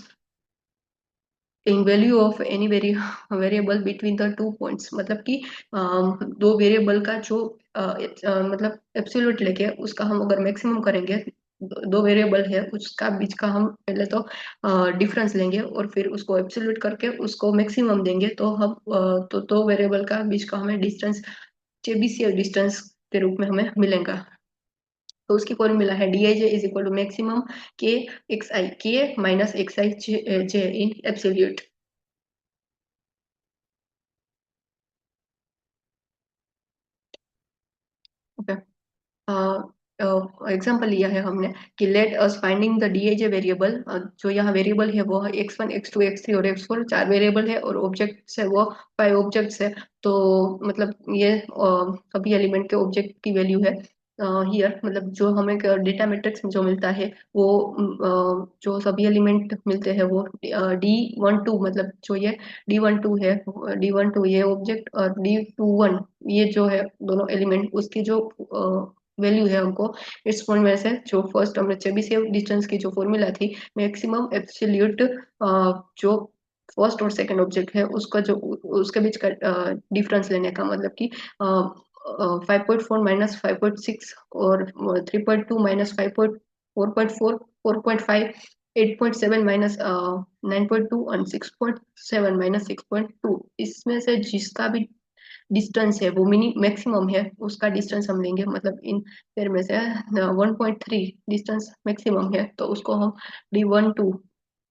in value of any variable between the two points. मतलब कि दो वेरिएबल का जो मतलब एब्सोल्यूट लेके उसका हम अगर मैक्सिमम करेंगे दो वेरिएबल है उसका बीच का हम पहले तो डिफरेंस लेंगे और फिर उसको एब्सोल्यूट करके उसको मैक्सिमम देंगे तो हम तो दो वेरिएबल का बीच का हमें डिस्टेंस चेबीशेव डिस्टेंस के रूप में हमें मिलेगा। तो उसकी फॉर्मूला है D I J is equal to maximum K X I K minus X I J in absolute. Okay example लिया है हमने कि let us finding the D A J variable. जो यहाँ वेरिएबल है वो x1 x2 x3 और x4 चार वेरिएबल है और ऑब्जेक्ट्स है वो 5 ऑब्जेक्ट्स है। तो मतलब ये सभी एलिमेंट के ऑब्जेक्ट की वैल्यू है हियर। मतलब जो हमें डेटा मैट्रिक्स में जो मिलता है वो जो सभी एलिमेंट मिलते हैं वो D12 मतलब जो ये D12 है D12 ये ऑब्जेक्ट और D21 ये जो है दोनों एलिमेंट उसकी जो वैल्यू है हमको इस फॉर्मूला से जो फर्स्ट हमने चेबीशेव डिस्टेंस की जो फॉर्मूला थी मैक्सिमम एब्सोल्यूट जो फर्स्ट और सेकंड ऑब्जेक्ट है उसका जो उसके बीच का डिफरेंस लेने का मतलब कि 5.4 माइनस 5.6 और 3.2 माइनस 5.4 4.5 8.7 माइनस 9.2 और 6.7 माइनस 6.2 इसमें से जिसका भी डिस्टेंस है वो मिनी मैक्सिमम है उसका डिस्टेंस हम लेंगे। मतलब इन पेयर में से 1.3 डिस्टेंस मैक्सिमम है तो उसको हम D12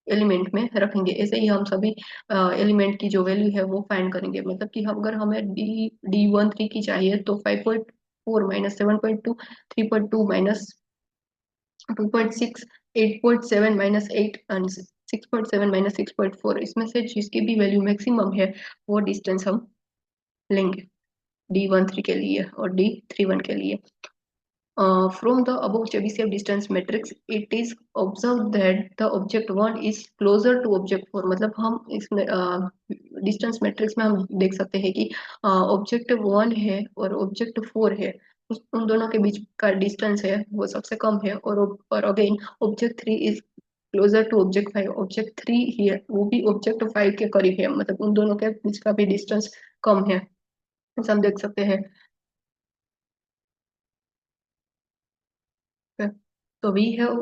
एलिमेंट में रखेंगे। ऐसे ही हम सभी एलिमेंट की जो वैल्यू है वो फाइंड करेंगे। मतलब कि अगर हमें D13 की चाहिए तो 5.4 minus 7.2 3.2 minus 2.6 8.7 minus 8 and 6.7 minus 6.4 इसमें से जिसकी भी वैल्यू मैक्सिमम है वो डिस्टेंस हम लेंगे D13 के लिए और D31 के लिए। From the above Chebyshev distance matrix, it is observed that the object 1 is closer to object 4। मतलब हम इसमें डिस्टेंस मैट्रिक्स में हम देख सकते हैं कि ऑब्जेक्ट 1 है और ऑब्जेक्ट 4 है उन दोनों के बीच का डिस्टेंस है वो सबसे कम है। और again object 3 is closer to object 5। Object 3 ही है वो भी ऑब्जेक्ट 5 के करीब है मतलब उन दोनों के बीच का भी डिस्टेंस कम है ऐसा हम देख सकते हैं। Okay. So we have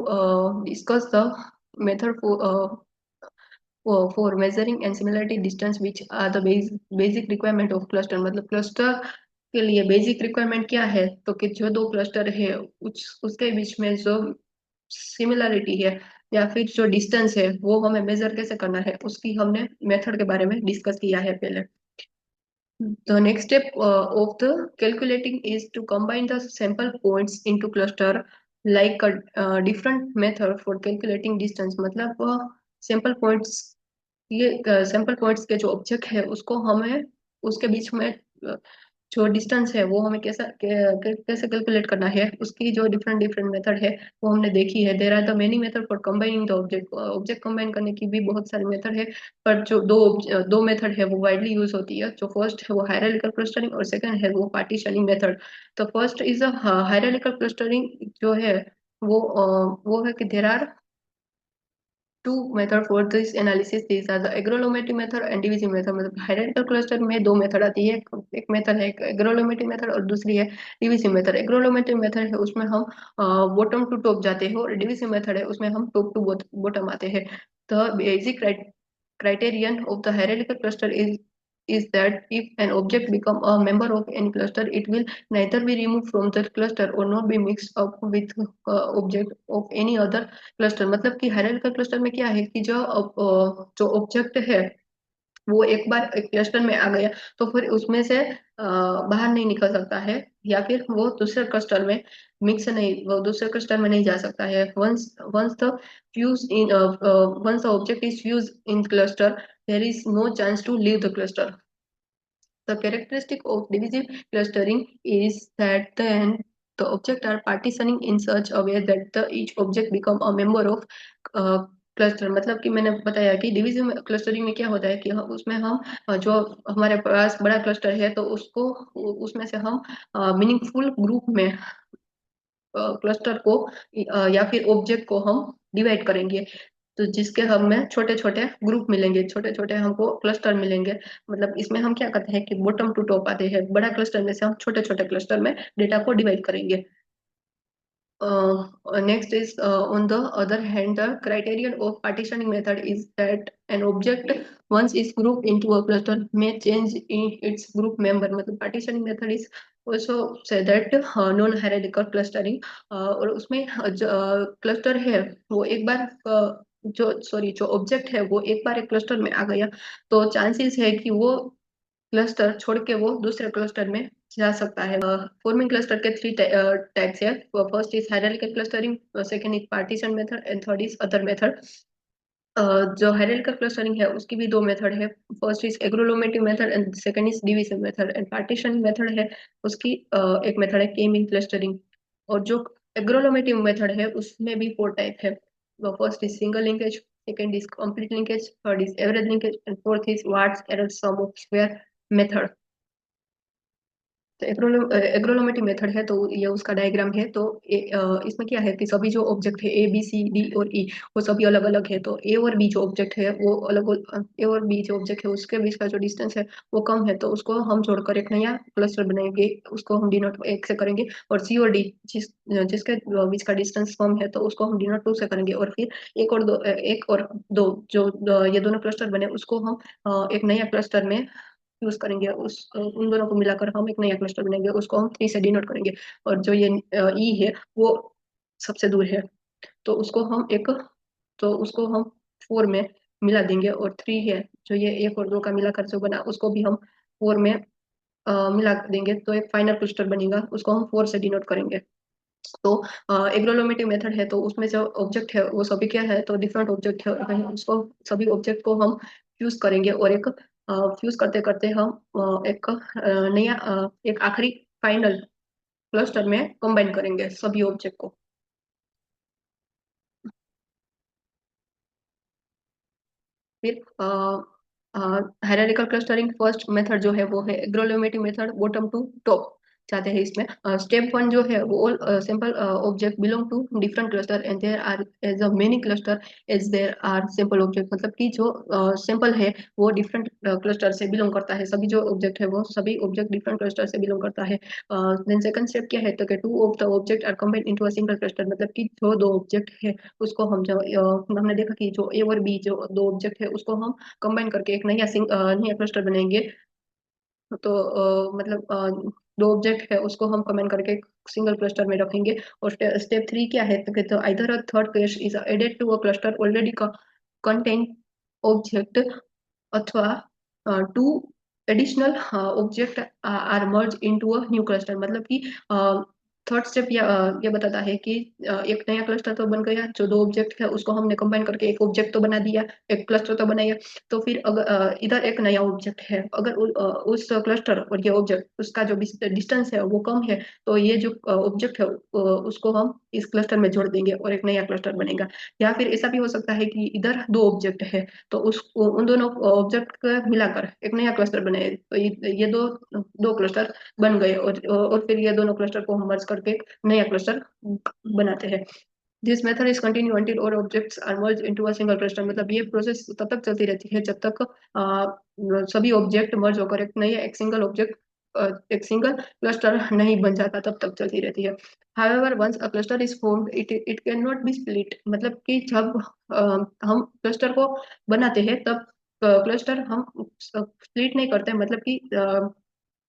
discussed the method for measuring and similarity distance which are the basic requirement of cluster। मतलब cluster के लिए बेसिक रिक्वायरमेंट क्या है तो कि जो दो क्लस्टर है उसके बीच में जो सिमिलरिटी है या फिर जो डिस्टेंस है वो हमें मेजर कैसे करना है उसकी हमने मेथड के बारे में डिस्कस किया है पहले। The next step of the calculating is to combine the sample points into cluster like a different method for calculating distance। मतलब sample points ये sample points के जो ऑब्जेक्ट है उसको हमें उसके बीच में जो डिस्टेंस है वो हमें कैसे कैलकुलेट करना है, उसकी जो डिफरेंट डिफरेंट मेथड है वो हमने देखी है। There are the many method for combining the object, object combine करने की भी बहुत सारी मेथड है, पर जो दो मेथड है वो वाइडली यूज होती है। जो फर्स्ट है वो हायरार्किकल क्लस्टरिंग और सेकंड है वो पार्टीशनिंग मेथड। तो first is a hierarchical clustering जो है वो है कि there are two method for this analysis. These are the agronometry method and division method। मतलब हायरार्किकल क्लस्टर में दो मेथड आती है, एक मेथड है एग्रोनोमेट्री मेथड और दूसरी है डिविजन मेथड। एग्रोनोमेट्री मेथड है उसमें हम बॉटम टू टॉप जाते हैं, और डिविजन मेथड है उसमें हम टॉप टू बॉटम आते हैं। The basic criterion of the hierarchical cluster is that if an object become a member of any cluster, it will neither be removed from the cluster or not be mixed up with object of any other cluster। मतलब कि hierarchical cluster में क्या है कि जो object है वो एक बार एक क्लस्टर में आ गया तो फिर उसमें से बाहर नहीं निकल सकता है, या फिर वो दूसरे क्लस्टर में मिक्स नहीं, वो दूसरे क्लस्टर में नहीं जा सकता है। Once once the fuse in once the object is fused in cluster, there is no chance to leave the cluster। The characteristic of division clustering is that then the objects are partitioning in such a way that each object become a member of cluster. मतलब कि मैंने बताया कि division clustering में क्या होता है कि उसमें हम जो हमारे पास बड़ा क्लस्टर है तो उसको उसमें से हम मीनिंगफुल ग्रुप में क्लस्टर को या फिर ऑब्जेक्ट को हम डिवाइड करेंगे। तो जिसके हमें छोटे छोटे ग्रुप मिलेंगे, छोटे छोटे हमको क्लस्टर मिलेंगे। मतलब इसमें हम क्या करते हैं कि बॉटम टू टॉप आते हैं, बड़ा क्लस्टर में से हम छोटे छोटे क्लस्टर में डेटा को डिवाइड करेंगे। Next is on the other hand, the criterion of partitioning method is that an object once is grouped into a cluster may change in its group member। मतलब partitioning method is also say that non hierarchical clustering। और उसमें जो cluster है वो एक बार जो object है वो एक बार एक क्लस्टर में आ गया तो चांसेस है कि वो क्लस्टर छोड़ के वो दूसरे क्लस्टर में जा सकता है। फॉर्मिंग क्लस्टर के थ्री टाइप्स है। First is hierarchical clustering, second is partition method and third is other method. जो हायरार्किकल क्लस्टरिंग है उसकी भी दो मेथड है। First is agglomerative method and second is division method. And partition method है उसकी एक मेथड है के मीन क्लस्टरिंग। और जो एग्रोनोमेट्री मेथड है उसमें भी फोर टाइप है। First is single linkage, second is complete linkage, third is average linkage and fourth is watts error sum of square method. तो एग्रोनोमेट्री मेथड है तो ये उसका डायग्राम है। तो इसमें क्या है कि सभी जो ऑब्जेक्ट है ए बी सी डी और ई वो सभी अलग अलग है। तो ए और बी जो ऑब्जेक्ट है वो ए और बी जो ऑब्जेक्ट है उसके बीच का जो डिस्टेंस है वो कम है, तो उसको हम जोड़कर एक नया क्लस्टर बनाएंगे, उसको हम डिनोट एक से करेंगे। और सी और डी जिसके बीच का डिस्टेंस कम है तो उसको हम डिनोट टू से करेंगे। और फिर एक और दो जो ये दोनों क्लस्टर बने उसको हम एक नया क्लस्टर में यूज करेंगे। उन दोनों को मिलाकर हम एक नया क्लस्टर बनाएंगे, उसको हम थ्री से डिनोट करेंगे। और जो ये ई है वो सबसे दूर है तो उसको हम फोर में मिला देंगे। और थ्री है जो ये एक और दो का मिलाकर जो बना उसको भी हम फोर में मिला देंगे, तो एक फाइनल क्लस्टर बनेगा, उसको हम फोर से डिनोट करेंगे। तो एग्रोनोमेटिव मेथड है तो उसमें जो ऑब्जेक्ट है वो सभी क्या है तो डिफरेंट ऑब्जेक्ट है, उसको सभी ऑब्जेक्ट को हम फ्यूज करेंगे और एक फ्यूज करते करते हम एक नया एक आखिरी फाइनल क्लस्टर में कंबाइन करेंगे सभी ऑब्जेक्ट को। फिर हायरार्किकल क्लस्टरिंग फर्स्ट मेथड जो है वो है agglomerative method, bottom to top चाहते हैं इसमें। स्टेप वन जो है वो all simple object belong to different cluster and there are as a many cluster as there are simple object. मतलब कि जो सिंपल है वो डिफरेंट क्लस्टर से बिलोंग करता है, सभी जो ऑब्जेक्ट है वो सभी ऑब्जेक्ट डिफरेंट क्लस्टर से बिलोंग करता है। देन सेकंड स्टेप क्या है तो कि two of the object are combined into a single cluster. मतलब कि जो दो ऑब्जेक्ट है उसको हम जो हमने देखा कि जो ए और बी जो दो ऑब्जेक्ट है उसको हम कंबाइन करके एक नया क्लस्टर बनाएंगे। तो मतलब दो ऑब्जेक्ट है उसको हम कंबाइन करके एक सिंगल क्लस्टर में रखेंगे। और स्टेप थ्री क्या है तो either a third case is added to a cluster already contain object, अथवा two additional object are merge into a new cluster. मतलब कि थर्ड स्टेप ये बताता है कि एक नया क्लस्टर तो बन गया, जो दो ऑब्जेक्ट है उसको हमने कंबाइन करके एक ऑब्जेक्ट तो बना दिया, एक क्लस्टर तो बनाया। तो फिर अगर इधर एक नया ऑब्जेक्ट है, अगर उस क्लस्टर और ये ऑब्जेक्ट उसका जो डिस्टेंस है वो कम है, तो ये जो ऑब्जेक्ट है उसको हम इस क्लस्टर में जोड़ देंगे और एक नया क्लस्टर बनेगा। या फिर ऐसा भी हो सकता है कि इधर दो ऑब्जेक्ट है, तो उस उन दोनों ऑब्जेक्ट को मिलाकर एक नया क्लस्टर बने, तो ये दो दो क्लस्टर बन गए, और फिर ये दोनों क्लस्टर को हम मर्ज करके एक नया क्लस्टर बनाते हैं। This method is continue until all objects are merged into a single cluster। मतलब ये प्रोसेस तब तक चलती रहती है जब तक सभी ऑब्जेक्ट मर्ज होकर एक सिंगल ऑब्जेक्ट एक सिंगल क्लस्टर नहीं बन जाता, तब तक चलती रहती है। However, once a cluster is formed, it cannot be split। मतलब कि जब हम क्लस्टर को बनाते हैं तब क्लस्टर हम स्प्लिट नहीं करते, मतलब कि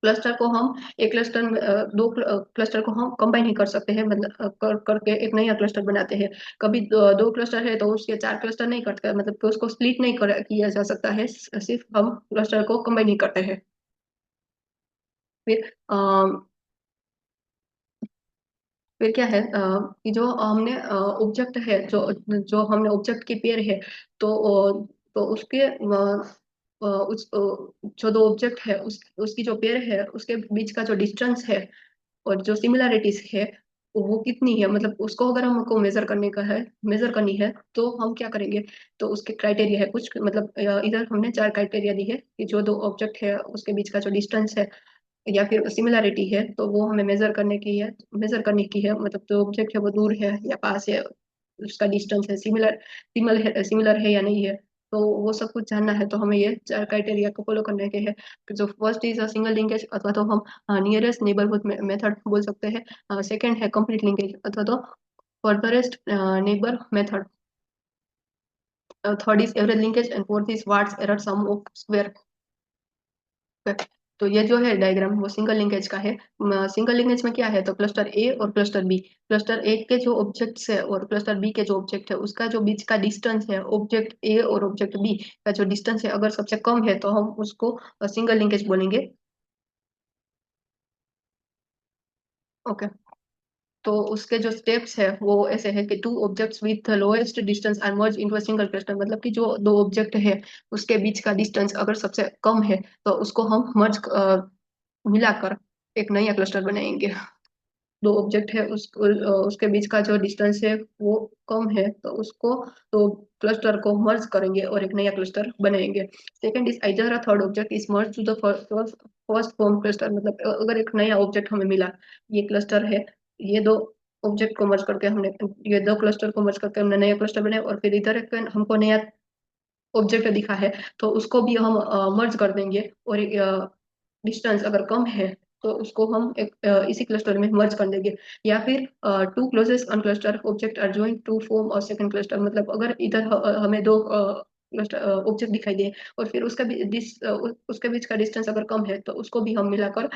क्लस्टर को हम एक क्लस्टर में दो क्लस्टर को हम कंबाइन नहीं कर सकते हैं, मतलब करके एक नया क्लस्टर बनाते हैं। कभी दो क्लस्टर है तो उसके चार क्लस्टर नहीं करते, मतलब कि उसको स्प्लिट नहीं किया जा सकता है, सिर्फ हम क्लस्टर को कंबाइन नहीं करते हैं। फिर फिर क्या है कि जो हमने ऑब्जेक्ट है, जो जो हमने ऑब्जेक्ट की पेयर है, तो तो उसके जो दो ऑब्जेक्ट है उसकी जो पेयर है उसके बीच का जो डिस्टेंस है और जो सिमिलैरिटीज है वो कितनी है, मतलब उसको अगर हमको मेजर करनी है तो हम क्या करेंगे। तो उसके क्राइटेरिया है कुछ, मतलब इधर हमने चार क्राइटेरिया दी है कि जो दो ऑब्जेक्ट है उसके बीच का जो डिस्टेंस है या फिर सिमिलैरिटी है, तो वो हमें मेजर करने की है, मतलब जो ऑब्जेक्ट है वो दूर है या पास है, उसका डिस्टेंस है सिमिलर है या नहीं है। तो वो सब कुछ जानना है तो हमें ये चार क्राइटेरिया को फॉलो करने के हैं। जो first is a single linkage, अथवा तो हम नियरेस्ट नेबरहुड मेथड बोल सकते हैं। सेकंड है कंप्लीट लिंकेज, अथवा तो furthest neighbour method. Third is average linkage and fourth is watts error sum of square. तो ये जो है डायग्राम वो सिंगल लिंकेज का है। सिंगल लिंकेज में क्या है, तो क्लस्टर ए और क्लस्टर बी, क्लस्टर ए के जो ऑब्जेक्ट्स है और क्लस्टर बी के जो ऑब्जेक्ट है उसका जो बीच का डिस्टेंस है ऑब्जेक्ट ए और ऑब्जेक्ट बी का जो डिस्टेंस है अगर सबसे कम है तो हम उसको सिंगल लिंकेज बोलेंगे। ओके। तो उसके जो स्टेप्स है वो ऐसे है कि two objects with the lowest distance are merge into a single cluster. मतलब कि जो दो ऑब्जेक्ट है उसके बीच का डिस्टेंस अगर सबसे कम है तो उसको हम मर्ज मिलाकर एक नया क्लस्टर बनाएंगे। दो ऑब्जेक्ट है उसके बीच का जो डिस्टेंस है वो कम है तो उसको तो क्लस्टर को मर्ज करेंगे और एक नया क्लस्टर बनाएंगे। Second is either a third object is merge to the first form cluster. मतलब अगर एक नया ऑब्जेक्ट हमें मिला, ये क्लस्टर है, ये दो ऑब्जेक्ट को मर्ज करके हमने ये दो क्लस्टर को मर्ज करके हमने नया क्लस्टर बनाया, और फिर इधर एक हमको नया ऑब्जेक्ट दिखा है तो उसको भी हम मर्ज कर देंगे, और डिस्टेंस अगर कम है तो उसको हम एक इसी क्लस्टर में मर्ज कर देंगे। या फिर two closest unclustered object are joined to form और सेकंड क्लस्टर। मतलब अगर इधर हमें दो क्लस्टर ऑब्जेक्ट दिखाई दे और फिर उसके बीच का डिस्टेंस अगर कम है तो उसको भी हम मिलाकर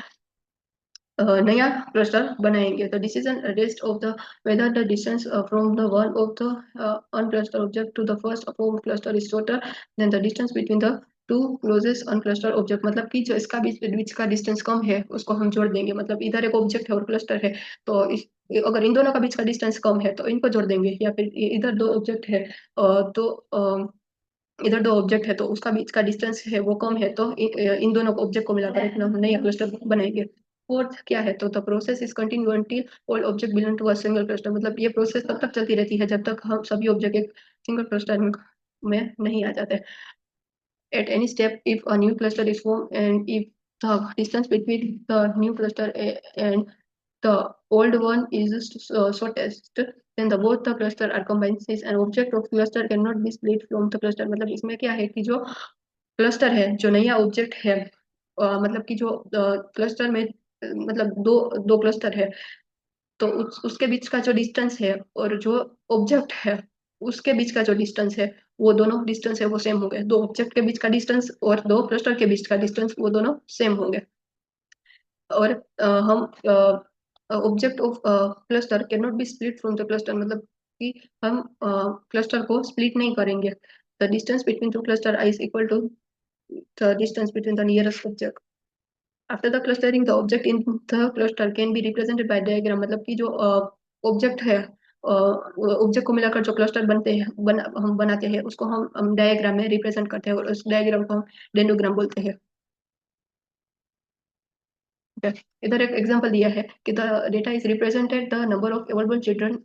नया क्लस्टर बनाएंगे। तो decision rest of the whether the distance from the one of the unclustered object to the first form cluster is shorter than the distance between the two closest unclustered object. मतलब कि जो इसका बीच का distance कम है उसको हम जोड़ देंगे। मतलब इधर एक ऑब्जेक्ट है और क्लस्टर है, तो अगर इन दोनों का बीच का डिस्टेंस कम है तो इनको जोड़ देंगे। या फिर इधर दो ऑब्जेक्ट है तो इधर दो ऑब्जेक्ट है तो उसका बीच का डिस्टेंस है वो कम है, तो इन दोनों ऑब्जेक्ट को मिलाकर एक नया क्लस्टर बनाएंगे। फोर्थ क्या है, तो the process is continue until all object belong to a single cluster. मतलब ये प्रोसेस तब तक चलती रहती है जब तक हम सभी ऑब्जेक्ट एक सिंगल क्लस्टर में नहीं आ जाते। At any step, if a new cluster is formed and if the distance between the new cluster and the old one is shortest, then the both the cluster are combined since an object of cluster cannot be split from the cluster। मतलब इसमें क्या है कि जो cluster है, जो नया object है, मतलब कि जो क्लस्टर में मतलब दो दो क्लस्टर है, तो उसके बीच का जो डिस्टेंस है और जो ऑब्जेक्ट है उसके बीच का जो डिस्टेंस है वो दोनों डिस्टेंस है वो सेम होंगे। दो ऑब्जेक्ट के बीच का डिस्टेंस और दो क्लस्टर के बीच का डिस्टेंस वो दोनों सेम होंगे। और हम object of cluster can not be split from the cluster. मतलब कि हम क्लस्टर को स्प्लिट नहीं करेंगे। The distance between two cluster is equal to the distance between the nearest object. After the clustering the object in the cluster can be represented by diagram, मतलब कि जो object है, ऑब्जेक्ट को मिलाकर जो क्लस्टर बनते हैं, हम बनाते हैं, उसको हम डायग्राम में रिप्रेजेंट करते हैं, और उस डायग्राम को हम डेंडोग्राम बोलते हैं। इधर एक एग्जांपल दिया है कि the data is represented the number of available children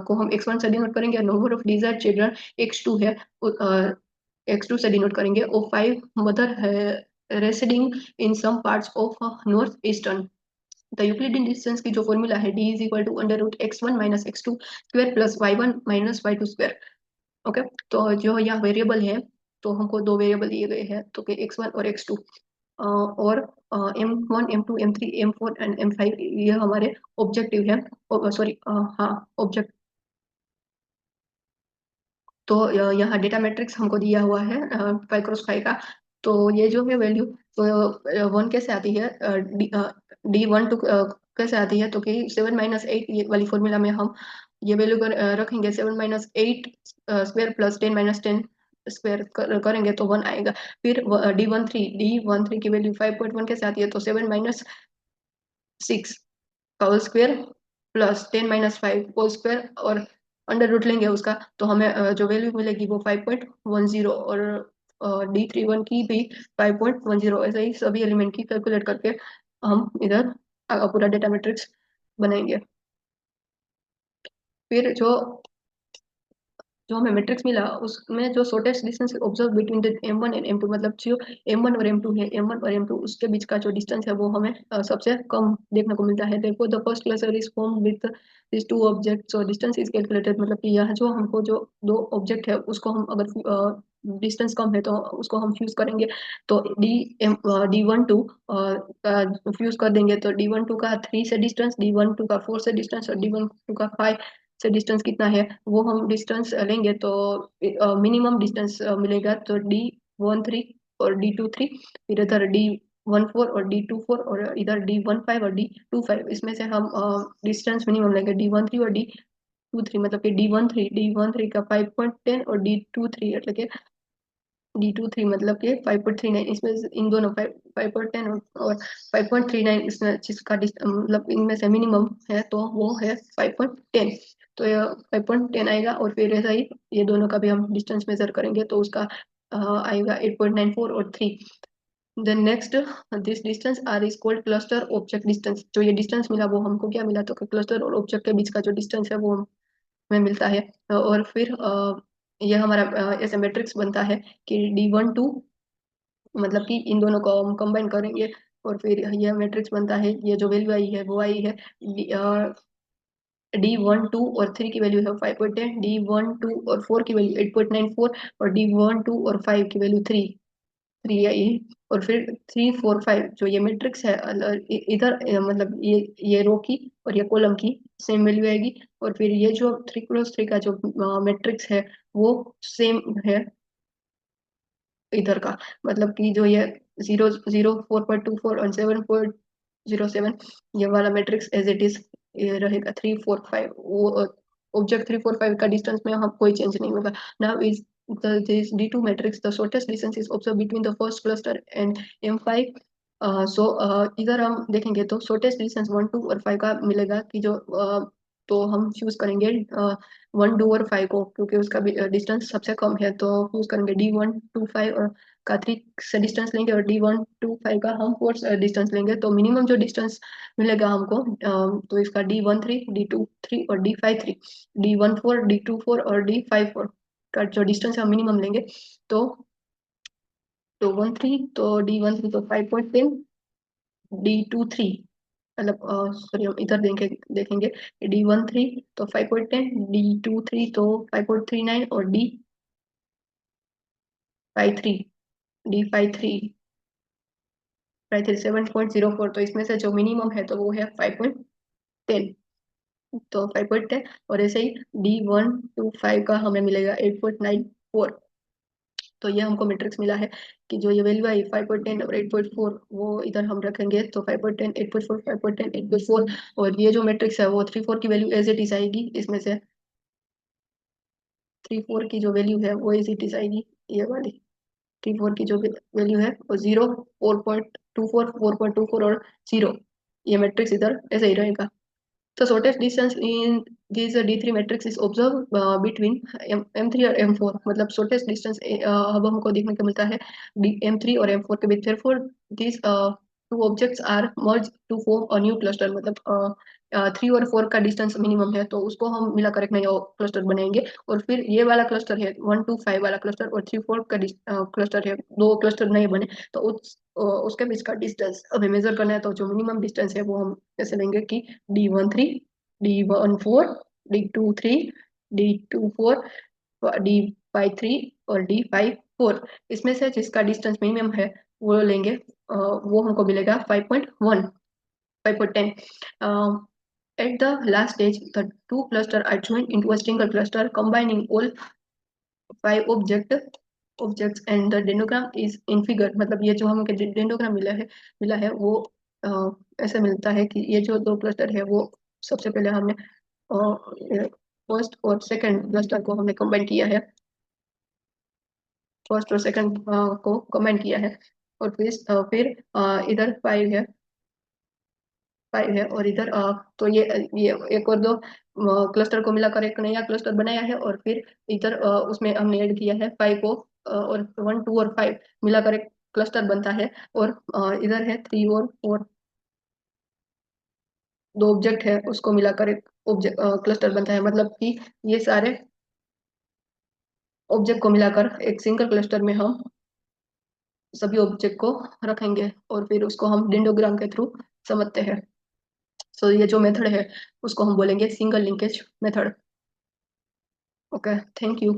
को हम x1 से डिनोट करेंगे, number of desired children x2 है, x2 से डिनोट करेंगे, और 5 मदर है residing in some parts of north eastern. The Euclidean distance की जो फॉर्मूला है, d is equal to under root x1 minus x2 square plus y1 minus y2 square. Okay, तो जो यहाँ वेरिएबल है, तो हमको दो वेरिएबल दिए गए हैं, तो कि x1 और x2, और M1 M2 M3 M4 and M5 ये हमारे ऑब्जेक्टिव है, सॉरी हाँ ऑब्जेक्ट। तो यहाँ डेटा मैट्रिक्स हमको दिया हुआ है 5x5 का। तो ये जो है वैल्यू, तो 1 कैसे आती है, D1 2 कैसे आती है, तो कि 7 - 8 ये वाली फॉर्मूला में हम ये वैल्यू रखेंगे, 7 - 8 स्क्वायर प्लस 10 - 10 स्क्वायर करेंगे तो 1 आएगा। फिर D13 की वैल्यू 5.1 कैसे आती है, तो 7 - 6 का whole square plus 10 - 5 whole square, और अंडर रूट लेंगे उसका, तो हमें जो वैल्यू मिलेगी वो 5.10, और D31 की भी 5.10। ऐसे ही सभी एलिमेंट की कैलकुलेट करके हम इधर पूरा डेटा मैट्रिक्स बनाएंगे। फिर जो हमें मैट्रिक्स मिला उसमें जो shortest distance observe between the M1 and M2, मतलब जो M1 और M2 है, M1 और M2 उसके बीच का जो डिस्टेंस है वो हमें सबसे कम देखने को मिलता है। देखो the first cluster is form with this two objects, और डिस्टेंस इज कैलकुलेटेड, मतलब कि यह जो हमको जो दो ऑब्जेक्ट है उसको हम अगर डिस्टेंस कम है तो उसको हम फ्यूज करेंगे, तो D12 का फ्यूज कर देंगे, तो D12 का 3 से डिस्टेंस, D12 का 4 से डिस्टेंस, और D12 का 5 से डिस्टेंस कितना है वो हम डिस्टेंस लेंगे, तो मिनिमम डिस्टेंस मिलेगा, तो D13 और D23, फिर इधर D14 और D24, और इधर D15 और D25, इसमें से हम डिस्टेंस मिनिमम लेंगे D13 और D23, मतलब कि D13 का 5.10 और D23 मतलब कि D23 मतलब कि 5.39, इसमें इन दोनों 5.10 और 5.39, इसमें जिसका मतलब इनमें से मिनिमम है तो वो है 5.10, तो ये 5.10 आएगा, और फिर ऐसा ही ये दोनों का भी हम डिस्टेंस मेजर करेंगे तो उसका आएगा 8.94 और 3। Then next, this distance are is called cluster object distance. जो ये डिस्टेंस मिला वो हमको क्या मिला, तो क्लस्टर और ऑब्जेक्ट के बीच का जो डिस्टेंस है वो हमें मिलता है। और फिर ये हमारा ऐसे मैट्रिक्स बनता है कि D12, मतलब कि इन दोनों को हम कंबाइन करेंगे, और फिर यह मैट्रिक्स बनता है, ये जो वैल्यू आई है वो आई है D12 और 3 की वैल्यू है 5.10, D12 और 4 की वैल्यू 8.94, और D12 और 5 की वैल्यू 3 आई है। और फिर 3 4 5 जो ये मैट्रिक्स है, इधर मतलब ये रो की और ये कॉलम की सेम वैल्यू आएगी, और फिर ये जो 3x3 का जो मैट्रिक्स है वो सेम है इधर का, मतलब कि जो ये 0 0 4.24 और 7.07, ये वाला मैट्रिक्स एज इट इज ये रहेगा 3 4 5, वो ऑब्जेक्ट 3 4 5 का डिस्टेंस में हम कोई चेंज नहीं होगा। Now is this D2 matrix, the shortest distance is observed between the first cluster and M5। सो इधर हम देखेंगे तो शॉर्टेस्ट डिस्टेंस 1 2 और 5 का मिलेगा, कि जो तो हम चूज करेंगे 1 2 और 5 को, क्योंकि उसका डिस्टेंस सबसे कम है, तो चूज करेंगे D1 2 5 और का 3 से डिस्टेंस लेंगे, और D1 2 5 का हम 4 से डिस्टेंस लेंगे, तो मिनिमम जो डिस्टेंस मिलेगा हमको, तो इसका D13 D23 और D14 D24 और D54 का जो डिस्टेंस हम मिनिमम लेंगे, तो 13, तो D13 तो 5.10, D23 मतलब सॉरी हम इधर देखेंगे D13 तो 5.10, D23 तो 5.39, और D53 7.04, तो इसमें से जो मिनिमम है तो वो है 5.10, तो 5.10, और ऐसे ही D1 2 5 का हमें मिलेगा 8.94। तो ये हमको मैट्रिक्स मिला है कि जो ये वैल्यू आई 5.10 और 8.4 वो इधर हम रखेंगे, तो 5.10 8.4 5.10 8.4, और ये जो मैट्रिक्स है वो 3 4 की वैल्यू एज इट इज आएगी, इसमें से 3 4 की जो वैल्यू है वो एज इट इज आएगी, ये वाली 3 4 की जो वैल्यू है वो 0 4.24 और 0, ये मैट्रिक्स इधर ऐसे ही रहेगा। The shortest distance in this D3 matrix is observed between M3 और M4, मतलब shortest distance अब हमको देखने को मिलता है M3 और M4 के बीच। Therefore these two objects are merged to form a new cluster, मतलब 3 और 4 का डिस्टेंस मिनिमम है तो उसको हम मिलाकर एक नया क्लस्टर बनाएंगे। और फिर ये वाला क्लस्टर है 1 to 5 वाला क्लस्टर, और 3 4 का क्लस्टर है, दो क्लस्टर नए बने तो उसके बीच का डिस्टेंस हमें मेजर करना है। तो जो मिनिमम डिस्टेंस है वो हम ऐसे लेंगे कि D13, D14, D23, D24, D53 और D54। इसमें से जिसका डिस्टेंस मिनिमम है वो लेंगे, वो हमको मिलेगा 5.1, 5.10। At the last stage, the two clusters are joined into a single cluster, combining all 5 objects and the dendrogram is in figure। मतलब ये जो हमें डेंडोग्राम मिला है वो ऐसे मिलता है कि ये जो दो क्लस्टर है वो सबसे पहले हमने फर्स्ट और सेकंड क्लस्टर को हमने कंबाइन किया है, फर्स्ट और सेकंड को कंबाइन किया है। और फिर इधर 5 है और इधर तो ये एक और दो क्लस्टर को मिलाकर एक नया क्लस्टर बनाया है। और फिर इधर उसमें हमने ऐड किया है 5 को, और 1 2 और 5 मिलाकर एक क्लस्टर बनता है। और इधर है 3 और 4, दो ऑब्जेक्ट है उसको मिलाकर एक ऑब्जेक्ट क्लस्टर बनता है। मतलब कि ये सारे ऑब्जेक्ट को मिलाकर एक सिंगल क्लस्टर में हम सभी ऑब्जेक्ट को रखेंगे और फिर उसको हम डेंडोग्राम के थ्रू समझते हैं। सो ये जो मेथड है उसको हम बोलेंगे single linkage method. Okay, thank you.